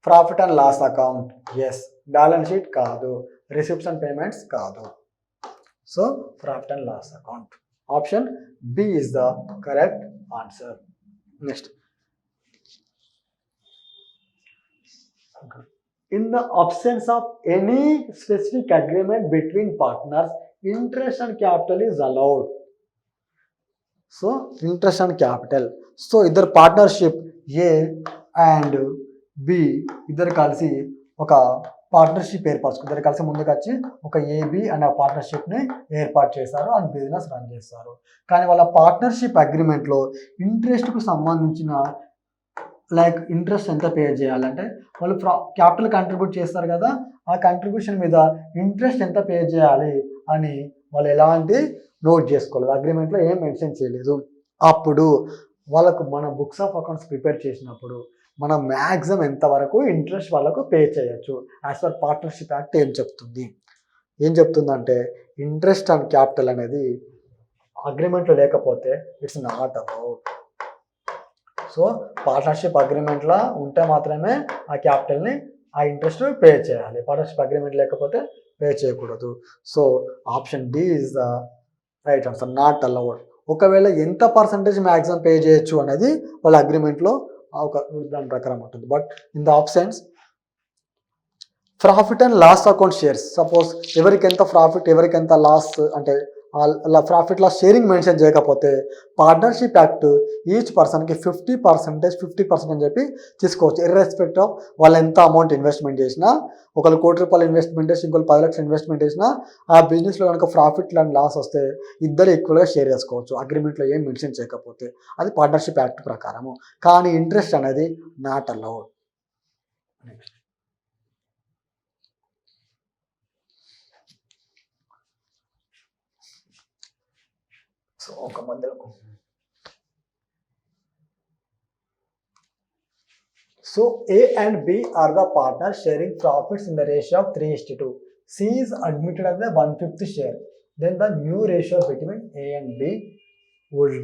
profit and loss account yes, balance sheet కాదు, receipts and payments కాదు. So profit and loss account option B is the correct answer. Next, in the absence of any specific agreement between partners, interest and capital is allowed. So interest and capital, so ఇద్దరు partnership A and B ఇద్దరు కలిసి ఒక partnership ఏర్పరచుకుని ఇద్దరు కలిసి ముందుకు వచ్చి ఒక ఏబి అనే పార్ట్నర్షిప్ని ఏర్పాటు చేశారు అండ్ బిజినెస్ రన్ చేస్తారు. కానీ వాళ్ళ పార్ట్నర్షిప్ అగ్రిమెంట్లో ఇంట్రెస్ట్కు సంబంధించిన లైక్ ఇంట్రెస్ట్ ఎంత పే చేయాలంటే వాళ్ళు క్యాపిటల్ కంట్రిబ్యూట్ చేస్తారు కదా, ఆ కంట్రిబ్యూషన్ మీద ఇంట్రెస్ట్ ఎంత పే చేయాలి అని వాళ్ళు ఎలాంటి నోట్ చేసుకోలేదు, అగ్రిమెంట్లో ఏం మెన్షన్ చేయలేదు. అప్పుడు వాళ్ళకు మన బుక్స్ ఆఫ్ అకౌంట్స్ ప్రిపేర్ చేసినప్పుడు మనం మ్యాక్సిమం ఎంతవరకు ఇంట్రెస్ట్ వాళ్ళకు పే చేయొచ్చు యాజ్ పర్ పార్ట్నర్షిప్ యాక్ట్ ఏం చెప్తుందంటే ఇంట్రెస్ట్ అండ్ క్యాపిటల్ అనేది అగ్రిమెంట్లో లేకపోతే it's not allowed. So partnership అగ్రిమెంట్లో ఉంటే మాత్రమే ఆ క్యాపిటల్ని ఆ ఇంట్రెస్ట్ పే చేయాలి, పార్ట్నర్షిప్ అగ్రిమెంట్ లేకపోతే పే చేయకూడదు. So option D is the right answer, not allowed. ఒకవేళ ఎంత పర్సంటేజ్ మ్యాక్సిమం పే చేయొచ్చు అనేది వాళ్ళ అగ్రిమెంట్లో ఒక దాని ప్రకారం ఉంటుంది. But in the options profit and loss account shares, suppose ఎవరికి ఎంత ప్రాఫిట్ ఎవరికి ఎంత లాస్ అంటే ప్రాఫిట్ లాస్ షేరింగ్ మెన్షన్ చేయకపోతే పార్ట్నర్షిప్ యాక్ట్ ఈచ్ పర్సన్కి 50% అని చెప్పి తీసుకోవచ్చు, ఇర్రెస్పెక్ట్ ఆఫ్ వాళ్ళు ఎంత అమౌంట్ ఇన్వెస్ట్మెంట్ చేసినా. ఒకళ్ళు ₹1,00,00,000 ఇన్వెస్ట్మెంట్ చేసి ఇంకొకరు 10 లక్షలు ఇన్వెస్ట్మెంట్ చేసినా ఆ బిజినెస్లో కనుక ప్రాఫిట్ అండ్ లాస్ వస్తే ఇద్దరు ఈక్వల్గా షేర్ చేసుకోవచ్చు అగ్రిమెంట్లో ఏం మెన్షన్ చేయకపోతే, అది పార్ట్నర్షిప్ యాక్ట్ ప్రకారము. కానీ ఇంట్రెస్ట్ అనేది నాట్ అలౌడ్. నెక్స్ట్, సో ఒక మధ్యలో so A and B are the partners sharing profits in the ratio of 3:2. C is admitted as a 1/5 share. Then the new ratio between A and B would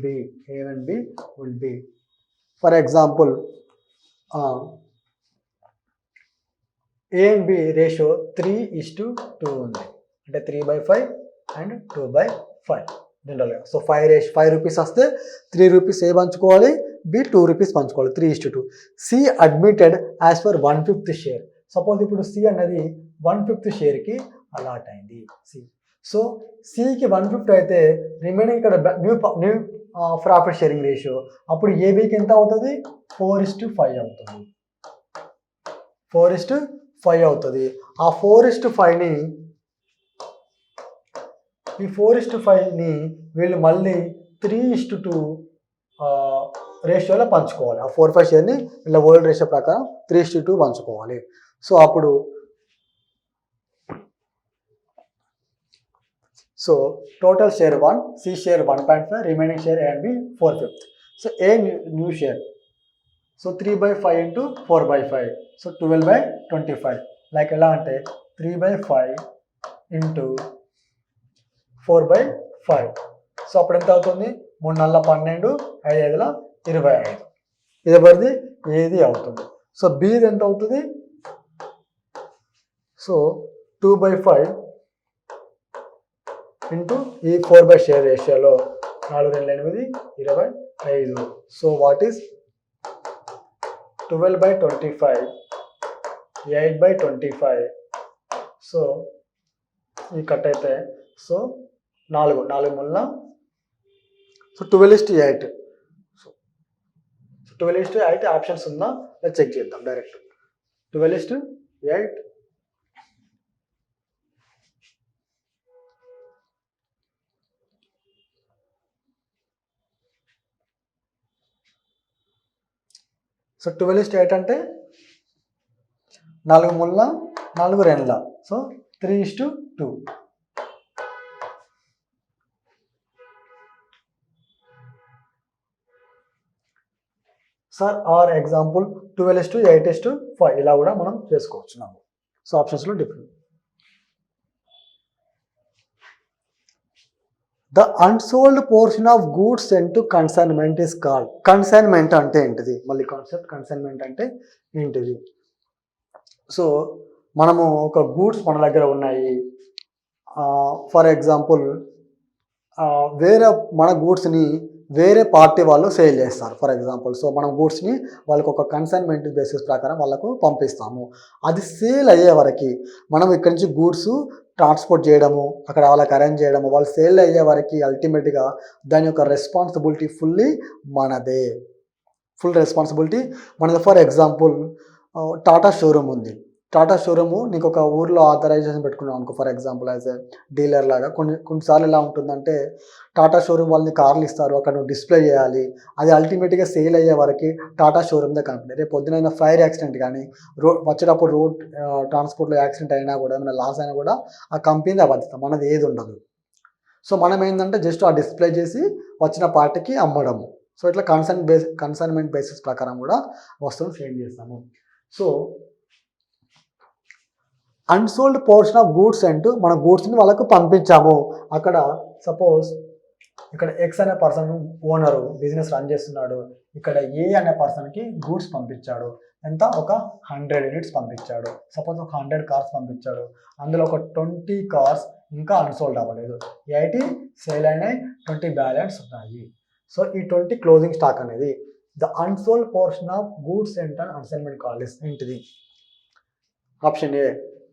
be. For example, A and B ratio 3:2 ఉంది అంటే 3/5 and 2/5 జనరల్గా. So 5 rupees వస్తే 3 rupees ఏ పంచుకోవాలి, B 2 rupees పంచుకోవాలి, 3:2. C admitted as per 1/5 share. Suppose ఇప్పుడు C అనేది 1/5 షేర్కి allot అయింది సి. సో సికి 1/5 అయితే రిమైనింగ్ ఇక్కడ న్యూ ప్రాఫిట్ షేరింగ్ రేషియో అప్పుడు ఏబికి ఎంత అవుతుంది 4:5 అవుతుంది. 4:5 అవుతుంది. ఆ 4:5ని ఈ 4:5ని వీళ్ళు మళ్ళీ 3:2 రేషియోలో పంచుకోవాలి. ఆ 4/5 షేర్ని వీళ్ళ వరల్డ్ రేషియో ప్రకారం 3:2 పంచుకోవాలి. సో అప్పుడు so total share 1, C share 1.5, remaining share A and B 4/5. So A new share, so 3/5 into 4/5, so 12/25. Like ఎలా అంటే 3/5 ఇంటూ 4/5. సో అప్పుడు ఎంత అవుతుంది 3 9 12, 5 5 25. ఇది ఎవరిది ఏది అవుతుంది. సో బిది ఎంత అవుతుంది, సో 2/5 ఇంటూ ఈ 4/5 షేర్ రేషియోలో 4 2 8 25. So what is 12/25, 8/25. సో ఈ కట్ అయితే సో 4 ముళ్ళ సో 12:8. సో 12:8 ఆప్షన్స్ ఉందా చెక్ చేద్దాం డైరెక్ట్. 12:8. సో 12:8 అంటే 4 ముళ్ళ 4 రెండ్ల, సో 3:2. సార్ ఆర్ ఎగ్జాంపుల్ 12:8:5 ఇలా కూడా మనం చేసుకోవచ్చు. సో ఆప్షన్స్లో different. The unsold portion of goods sent to consignment is called. Consignment అంటే ఏంటిది? మళ్ళీ కాన్సెప్ట్, కన్సైన్మెంట్ అంటే ఏంటిది? సో మనము ఒక గూడ్స్ మన దగ్గర ఉన్నాయి, ఫర్ ఎగ్జాంపుల్ వేరే మన గూడ్స్ని వేరే పార్టీ వాళ్ళు సేల్ చేస్తారు ఫర్ ఎగ్జాంపుల్. సో మనం గూడ్స్ని వాళ్ళకు ఒక కన్సైన్మెంట్ బేసిస్ ప్రకారం వాళ్ళకు పంపిస్తాము. అది సేల్ అయ్యే వరకు మనం ఇక్కడి నుంచి గూడ్స్ ట్రాన్స్పోర్ట్ చేయడము, అక్కడ వాళ్ళకి అరేంజ్ చేయడము, వాళ్ళు సేల్ అయ్యే వరకు అల్టిమేట్గా దాని యొక్క రెస్పాన్సిబిలిటీ ఫుల్లీ మనదే. ఫుల్ రెస్పాన్సిబిలిటీ మనది. ఫర్ ఎగ్జాంపుల్ టాటా షోరూమ్ ఉంది. టాటా షోరూము నీకు ఒక ఊర్లో ఆథరైజేషన్ పెట్టుకున్నాం అనుకో, for example as a dealer లాగా. కొన్నిసార్లు ఎలా ఉంటుందంటే టాటా షోరూమ్ వాళ్ళని కార్లు ఇస్తారు, అక్కడ నువ్వు డిస్ప్లే చేయాలి. అది అల్టిమేట్గా సేల్ అయ్యే వరకు టాటా షోరూమ్దే కంపెనీ. రేపు పొద్దునైనా ఫైర్ యాక్సిడెంట్ కానీ వచ్చేటప్పుడు రోడ్ ట్రాన్స్పోర్ట్లో యాక్సిడెంట్ అయినా కూడా, ఏమైనా లాస్ అయినా కూడా ఆ కంపెనీదే బాధ్యత, మనది ఏది ఉండదు. సో మనం ఏంటంటే జస్ట్ ఆ డిస్ప్లే చేసి వచ్చిన పార్టీకి అమ్మడము. సో ఇట్లా కన్సైన్మెంట్ బేసిస్ ప్రకారం కూడా వస్తువులు సేల్ చేస్తాము. So unsold portion of goods అంటూ మన గూడ్స్ని వాళ్ళకు పంపించాము. అక్కడ సపోజ్ ఇక్కడ ఎక్స్ అనే పర్సన్ ఓనరు బిజినెస్ రన్ చేస్తున్నాడు, ఇక్కడ ఏ అనే పర్సన్కి గూడ్స్ పంపించాడు. ఎంత? ఒక 100 యూనిట్స్ పంపించాడు. సపోజ్ ఒక 100 కార్స్ పంపించాడు, అందులో ఒక 20 కార్స్ ఇంకా అన్సోల్డ్ అవ్వలేదు, 80 సేల్ అయినాయి, 20 బ్యాలెన్స్ ఉన్నాయి. సో ఈ 20 క్లోజింగ్ స్టాక్ అనేది the unsold portion of goods and consignment calls ఏంటిది? Option A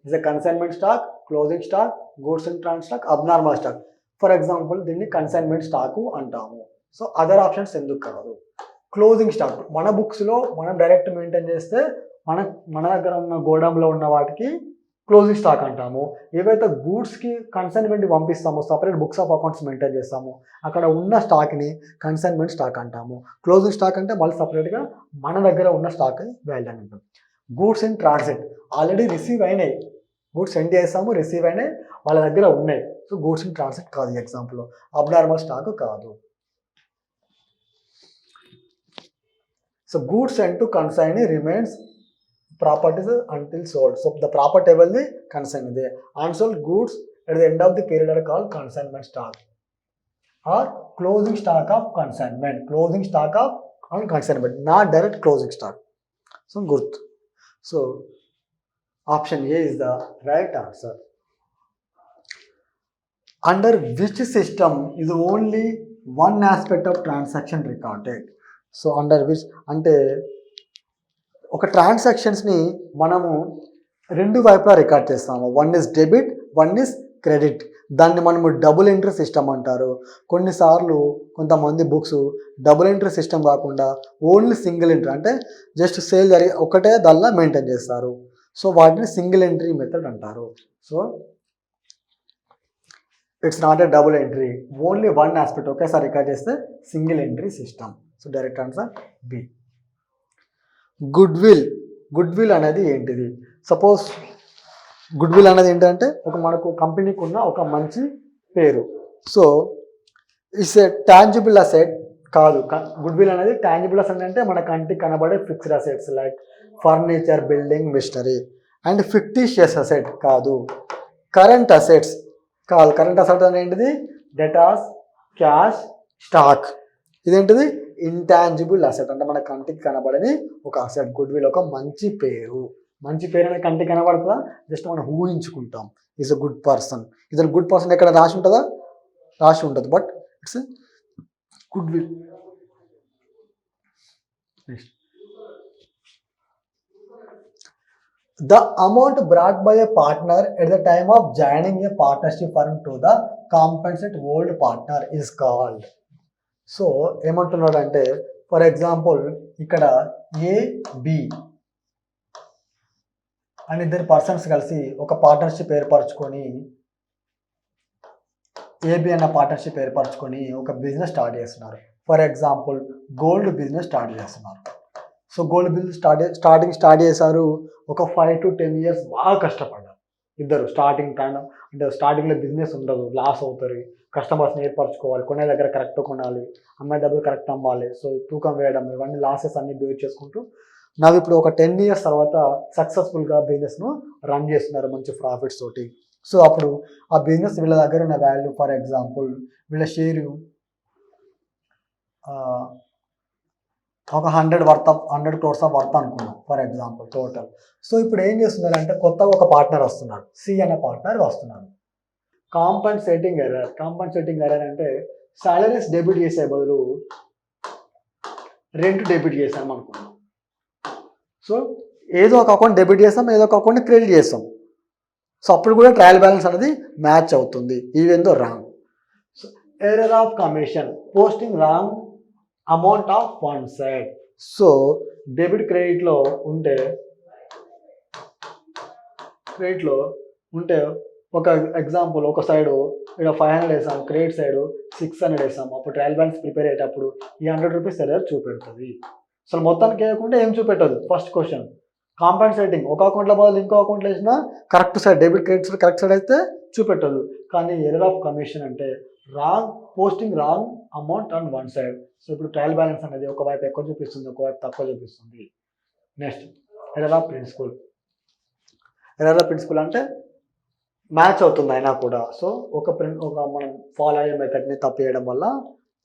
is a consignment stock, closing stock, goods in transit stock, abnormal stock. For example దీన్ని consignment stock అంటాము. So other options ఎందుకు కాదు? Closing stock మన బుక్స్లో మనం direct maintain చేస్తే మన దగ్గర ఉన్న గోడౌన్లో ఉన్న వాటికి క్లోజింగ్ స్టాక్ అంటాము. ఏవైతే గూడ్స్కి కన్సైన్మెంట్ పంపిస్తామో separate books of accounts maintain చేస్తాము, అక్కడ ఉన్న స్టాక్ని కన్సైన్మెంట్ స్టాక్ అంటాము. క్లోజింగ్ స్టాక్ అంటే మళ్ళీ సపరేట్గా మన దగ్గర ఉన్న స్టాక్ వాల్యూ అని అంటాం. Goods in transit already receive అయినాయి, గూడ్స్ సెండ్ చేస్తాము, రిసీవ్ అయినాయి, వాళ్ళ దగ్గర ఉన్నాయి. సో గూడ్స్ ఇన్ ట్రాన్సిట్ కాదు ఎగ్జాంపుల్. అబ్నార్మల్ స్టాక్ కాదు. So goods sent to consign remains properties until sold. So the property ఎవరిది? కన్సైన్ ఇది. Unsold goods at the end of the period are called consignment stock or closing stock of consignment. Closing stock of consignment, not direct closing stock. So గుర్తు. So option A is the right answer. Under which system is only one aspect of transaction recorded? So under which అంటే ఒక ట్రాన్సాక్షన్స్ని మనము రెండు వైపులా record చేస్తాము. One is debit, one is credit. దాన్ని మనము double entry system అంటారు. కొన్నిసార్లు కొంతమంది బుక్స్ డబుల్ ఎంట్రీ సిస్టమ్ కాకుండా ఓన్లీ సింగిల్ ఎంట్రీ, అంటే జస్ట్ సేల్ జరిగి ఒకటే దానిలో మెయింటైన్ చేస్తారు. సో వాటిని సింగిల్ ఎంట్రీ మెథడ్ అంటారు. So it's not a double entry, only one aspect ఒకేసారి రికార్డ్ చేస్తే single entry system. So direct answer B. Goodwill అనేది ఏంటిది? సపోజ్ గుడ్ విల్ అనేది ఏంటంటే మనకు కంపెనీకి ఉన్న ఒక మంచి పేరు. So it's a tangible asset కాదు. గుడ్ విల్ అనేది టాంజిబుల్ అసెట్ అంటే మన కంటికి కనబడే fixed assets like furniture, building, machinery. And fictitious asset కాదు. కరెంట్ అసెట్స్ కాదు. కరెంట్ అసెట్ అనేది ఏంటిది? Debtors, cash, stock. ఇదేంటిది? ఇంటాంజిబుల్ అసెట్, అంటే మన కంటికి కనబడని ఒక అసెట్. గుడ్ విల్ ఒక మంచి పేరు. మంచి పేరు అనేది కంటికి కనబడుతుందా? జస్ట్ మనం ఊహించుకుంటాం. Is a good person. ఇది గుడ్ పర్సన్ ఎక్కడ రాసి ఉంటుందా? రాసి ఉంటుంది, but it's goodwill. The amount brought by a partner at the time of joining a partnership firm to the compensate old partner is called. So ఏమంటున్నాడు అంటే, for example ఇక్కడ ఏ, B అని ఇద్దరు పర్సన్స్ కలిసి ఒక పార్ట్నర్షిప్ ఏర్పరచుకొని, AB అన్న partnership ఏర్పరచుకొని ఒక బిజినెస్ స్టార్ట్ చేస్తున్నారు. For example gold business start చేస్తున్నారు. సో గోల్డ్ బిజినెస్ స్టార్ట్ చేశారు. ఒక 5 to 10 years బాగా కష్టపడ్డారు ఇద్దరు. అంటే స్టార్టింగ్లో బిజినెస్ ఉండదు, లాస్ అవుతారు, కస్టమర్స్ని ఏర్పరచుకోవాలి, కొనే దగ్గర కరెక్ట్ కొనాలి, అమ్మాయి దగ్గర కరెక్ట్ అమ్మాలి, సో తూకం వేయడం, ఇవన్నీ లాసెస్ అన్ని బేర్ చేసుకుంటూ ఇప్పుడు ఒక 10 years తర్వాత సక్సెస్ఫుల్గా బిజినెస్ను రన్ చేస్తున్నారు మంచి ప్రాఫిట్స్ తోటి. సో అప్పుడు ఆ బిజినెస్ వీళ్ళ దగ్గర ఉన్న వాల్యూ, ఫర్ ఎగ్జాంపుల్ వీళ్ళ షేరు ఒక 100 crores ఆఫ్ వర్త్ అనుకున్నాం ఫర్ ఎగ్జాంపుల్ టోటల్. సో ఇప్పుడు ఏం చేస్తున్నారంటే కొత్తగా ఒక పార్ట్నర్ వస్తున్నాడు, సి అనే పార్ట్నర్ వస్తున్నాడు. కాంపన్సేటింగ్ ఎర్రర్ అంటే సాలరీస్ డెబిట్ చేసే బదులు రెంట్ డెబిట్ చేసాం అనుకున్నాం. సో ఏదో ఒక అకౌంట్ డెబిట్ చేస్తాం, ఏదో ఒక అకౌంట్ క్రెడిట్ చేస్తాం. సో అప్పుడు కూడా ట్రయల్ బ్యాలెన్స్ అనేది మ్యాచ్ అవుతుంది, even though wrong. So error of commission, posting wrong amount of one side. So debit క్రెడిట్లో ఉంటే ఒక ఎగ్జాంపుల్, ఒక సైడు ఇక్కడ 500 వేసాం, క్రెడిట్ సైడు 600 వేసాం. అప్పుడు ట్రయల్ బ్యాలెన్స్ ప్రిపేర్ అయ్యేటప్పుడు ఈ 100 రూపీస్ ఎర్రర్ చూపెడుతుంది. అసలు మొత్తానికి వేయకుండా ఏం చూపెట్టదు. ఫస్ట్ క్వశ్చన్ కాంపన్సేటింగ్, ఒక అకౌంట్లో బదులు ఇంకో అకౌంట్లో వేసినా correct side, debit credit correct side అయితే చూపెట్టదు. కానీ ఎర్రర్ ఆఫ్ కమిషన్ అంటే posting wrong amount on one side. So ఇప్పుడు ట్రయల్ బ్యాలెన్స్ అనేది ఒకవైపు ఎక్కువ చూపిస్తుంది, ఒకవైపు తక్కువ చూపిస్తుంది. నెక్స్ట్ ఎర్రర్ ఆఫ్ ప్రిన్సిపల్ అంటే మ్యాచ్ అవుతుంది అయినా కూడా. సో ఒక మనం ఫాలో అయ్యే మెథడ్ని తప్పు చేయడం వల్ల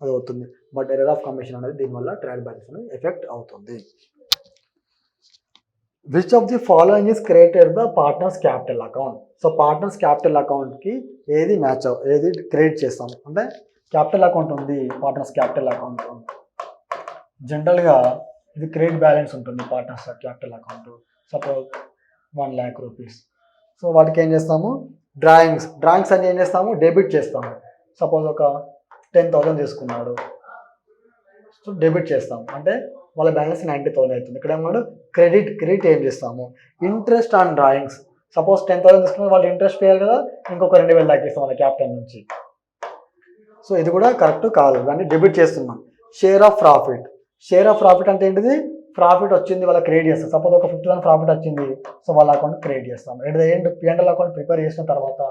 అది అవుతుంది. బట్ ఎర్రర్ ఆఫ్ కమిషన్ అనేది దీనివల్ల ట్రయల్ బ్యాలెన్స్ అనేది ఎఫెక్ట్ అవుతుంది. Which of the following is created the partners capital account. So partners capital అకౌంట్కి ఏది క్రియేట్ చేస్తాం అంటే క్యాపిటల్ అకౌంట్ ఉంది, పార్ట్నర్స్ క్యాపిటల్ అకౌంట్. జనరల్గా ఇది క్రెడిట్ బ్యాలెన్స్ ఉంటుంది partners capital account. Suppose 1 lakh rupees. So వాటికి ఏం చేస్తాము, డ్రాయింగ్స్ అని ఏం చేస్తాము, డెబిట్ చేస్తాము. సపోజ్ ఒక 10,000 తీసుకున్నాడు, సో డెబిట్ చేస్తాము అంటే వాళ్ళ బ్యాలెన్స్ 90,000 అవుతుంది. ఇక్కడ ఏమన్నాడు క్రెడిట్ ఏం చేస్తాము, ఇంట్రెస్ట్ ఆన్ డ్రాయింగ్స్. సపోజ్ 10,000 తీసుకున్న వాళ్ళు ఇంట్రెస్ట్ పేయాలి కదా, ఇంకొక 2,000 తగ్గిస్తాం వాళ్ళ క్యాపిటల్ నుంచి. సో ఇది కూడా కరెక్ట్ కాదు, దాన్ని డెబిట్ చేస్తున్నాం. షేర్ ఆఫ్ ప్రాఫిట్ అంటే ఏంటిది, ప్రాఫిట్ వచ్చింది వాళ్ళ క్రియేట్ చేస్తాం. సపోజ్ ఒక 50,000 ప్రాఫిట్ వచ్చింది, సో వాళ్ళ అకౌంట్ క్రియేట్ చేస్తాం. At the end P&L account prepare చేసిన తర్వాత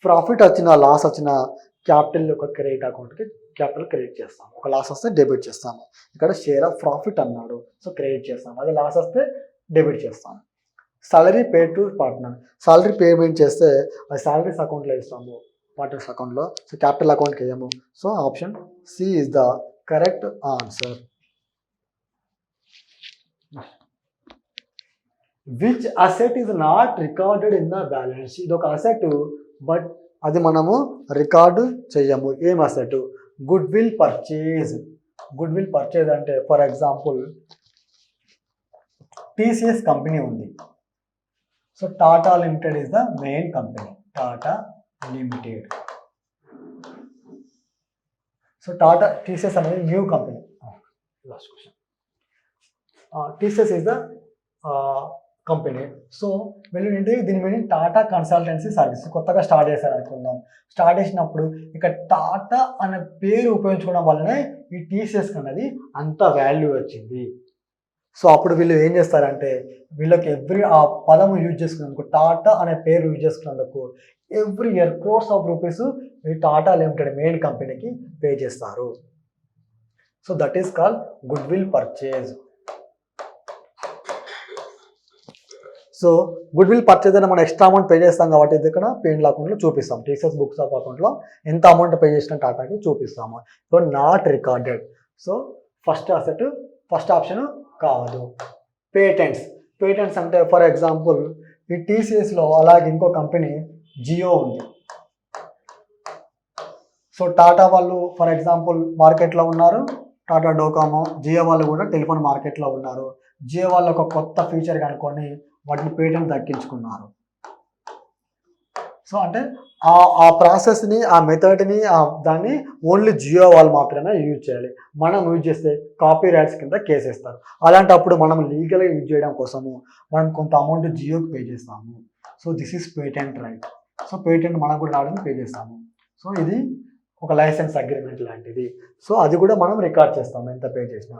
ప్రాఫిట్ వచ్చిన లాస్ వచ్చిన క్యాపిటల్ యొక్క క్రెడిట్ అకౌంట్కి క్యాపిటల్ క్రెడిట్ చేస్తాం. ఒక లాస్ వస్తే డెబిట్ చేస్తాము. ఇక్కడ షేర్ ఆఫ్ ప్రాఫిట్ అన్నాడు, సో క్రెడిట్ చేస్తాం. అదే లాస్ వస్తే డెబిట్ చేస్తాం. Salary pay to partner, salary payment చేస్తే అది సాలరీస్ అకౌంట్లో ఇస్తాము, పార్ట్నర్స్ అకౌంట్లో. సో క్యాపిటల్ అకౌంట్కి వేయము. So option C is the correct answer. Which asset is not recorded in the balance. ఇది ఒక అసెట్, బట్ అది మనము రికార్డు చెయ్యము. ఏం అసెట్, గుడ్ విల్ పర్చేజ్ అంటే ఫర్ ఎగ్జాంపుల్ TCS కంపెనీ ఉంది. So Tata limited is the main company, Tata limited. So TCS అనేది new company. Last question, TCS is the company. So వీళ్ళు దీని మీనింగ్ టాటా కన్సల్టెన్సీ సర్వీస్, కొత్తగా స్టార్ట్ చేశారు అనుకుందాం. స్టార్ట్ చేసినప్పుడు ఇక్కడ టాటా అనే పేరు ఉపయోగించుకోవడం వల్లనే ఈ TCS అనేది అంత వాల్యూ వచ్చింది. సో అప్పుడు వీళ్ళు ఏం చేస్తారంటే వీళ్ళకి ఆ పదం యూజ్ చేసుకున్నందుకు, టాటా అనే పేరు యూజ్ చేసుకున్నందుకు every year crores of rupees ఈ టాటా లిమిటెడ్ మెయిన్ కంపెనీకి పే చేస్తారు. So that is called good will purchase. So good will purchase అని మనం ఎక్స్ట్రా అమౌంట్ పే చేస్తాం కాబట్టి ఇది ఇక్కడ P&L అకౌంట్లో చూపిస్తాం. TCS బుక్స్ ఆఫ్ అకౌంట్లో ఎంత అమౌంట్ పే చేసిన టాటాకి చూపిస్తాము. So not recorded. So first option కాదు. పేటెంట్స్ అంటే ఫర్ ఎగ్జాంపుల్ ఈ TCSలో అలాగే ఇంకో కంపెనీ జియో ఉంది. సో టాటా వాళ్ళు ఫర్ ఎగ్జాంపుల్ మార్కెట్లో ఉన్నారు, టాటా డోకామో, జియో వాళ్ళు కూడా టెలిఫోన్ మార్కెట్లో ఉన్నారు. జియో వాళ్ళు ఒక కొత్త ఫీచర్ కనుక్కొని వాటిని పేటెంట్ దక్కించుకున్నారు. సో అంటే ఆ ప్రాసెస్ని, ఆ మెథడ్ని, దాన్ని ఓన్లీ జియో వాళ్ళు మాత్రమే యూజ్ చేయాలి. మనం యూజ్ చేస్తే కాపీ రైట్స్ కింద కేసు వేస్తారు. అలాంటప్పుడు మనం లీగల్గా యూజ్ చేయడం కోసము మనం కొంత అమౌంట్ జియోకి పే చేస్తాము. So this is patent right. So patent మనకు కూడా రావడానికి పే చేస్తాము. సో ఇది ఒక లైసెన్స్ అగ్రిమెంట్ లాంటిది. సో అది కూడా మనం రికార్డ్ చేస్తాము ఎంత పే చేసినా.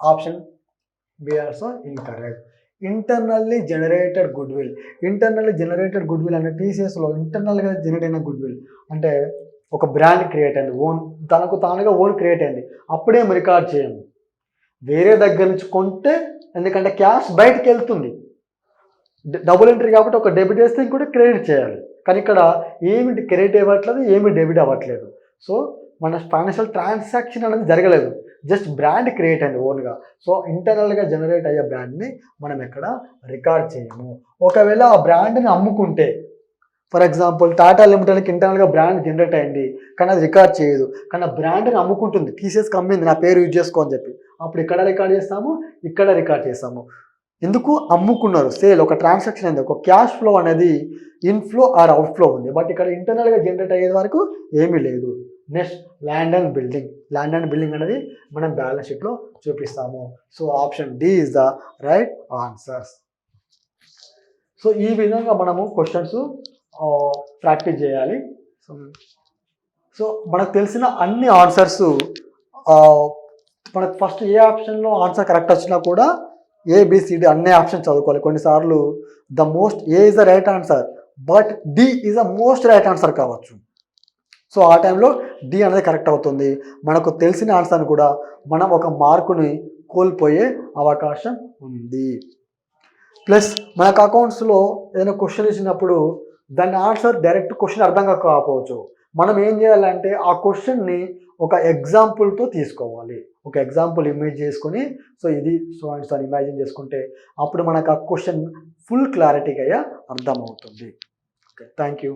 Option be also incorrect. Internally generated good will. Internally generated good will అంటే టీసీఎస్లో ఇంటర్నల్గా జనరేట్ అయిన గుడ్ విల్ అంటే ఒక బ్రాండ్ క్రియేట్ అయింది, ఓన్ తనకు తానుగా ఓన్ క్రియేట్ అయింది, అప్పుడేం రికార్డ్ చేయము. వేరే దగ్గర నుంచి కొంటే, ఎందుకంటే క్యాష్ బయటకు వెళ్తుంది, డబుల్ ఎంట్రీ కాబట్టి ఒక డెబిట్ వేస్తే ఇంకోటి క్రెడిట్ చేయాలి. కానీ ఇక్కడ ఏమి క్రెడిట్ అవ్వట్లేదు, ఏమి డెబిట్ అవ్వట్లేదు. సో మన ఫైనాన్షియల్ ట్రాన్సాక్షన్ అనేది జరగలేదు, జస్ట్ బ్రాండ్ క్రియేట్ అయింది ఓన్గా. సో ఇంటర్నల్గా జనరేట్ అయ్యే బ్రాండ్ని మనం ఎక్కడ రికార్డ్ చేయము. ఒకవేళ ఆ బ్రాండ్ని అమ్ముకుంటే, ఫర్ ఎగ్జాంపుల్ టాటా లిమిటెడ్కి ఇంటర్నల్గా బ్రాండ్ జనరేట్ అయింది కానీ అది రికార్డ్ చేయదు, కానీ ఆ బ్రాండ్ని అమ్ముకుంటుంది, టీసీఎస్కి అమ్మింది నా పేరు యూజ్ చేసుకో అని చెప్పి, అప్పుడు ఇక్కడ రికార్డ్ చేస్తాము, ఇక్కడ రికార్డ్ చేస్తాము. ఎందుకు అమ్ముకున్నారు, సేల్, ఒక ట్రాన్సాక్షన్ అయింది, ఒక క్యాష్ ఫ్లో అనేది ఇన్ఫ్లో ఆర్ అవుట్ఫ్లో ఉంది, బట్ ఇక్కడ ఇంటర్నల్గా జనరేట్ అయ్యేది వరకు ఏమీ లేదు. Next land and building. Land and building అనేది మనం బ్యాలెన్స్ షీట్లో చూపిస్తాము. So option D is the right answers. సో ఈ విధంగా మనము క్వశ్చన్స్ ప్రాక్టీస్ చేయాలి. సో మనకు తెలిసిన అన్ని ఆన్సర్స్, మనకు ఫస్ట్ ఏ ఆప్షన్లో ఆన్సర్ కరెక్ట్ వచ్చినా కూడా ఏబిసిడి అన్ని ఆప్షన్ చదువుకోవాలి. కొన్నిసార్లు the most A is the right answer but D is the most right answer కావచ్చు. సో ఆ టైంలో డి అనేది కరెక్ట్ అవుతుంది. మనకు తెలిసిన ఆన్సర్ని కూడా మనం ఒక మార్కుని కోల్పోయే అవకాశం ఉంది. ప్లస్ మనకు అకౌంట్స్లో ఏదైనా క్వశ్చన్ ఇచ్చినప్పుడు దాని ఆన్సర్ డైరెక్ట్ క్వశ్చన్ అర్థం కాకపోవచ్చు. మనం ఏం చేయాలంటే ఆ క్వశ్చన్ని ఒక ఎగ్జాంపుల్తో తీసుకోవాలి, ఒక ఎగ్జాంపుల్ ఇమేజ్ చేసుకొని, సో ఇది సో అండ్ సో ఇమాజిన్ చేసుకుంటే అప్పుడు మనకు ఆ క్వశ్చన్ ఫుల్ క్లారిటీగా అర్థమవుతుంది. Okay, thank you.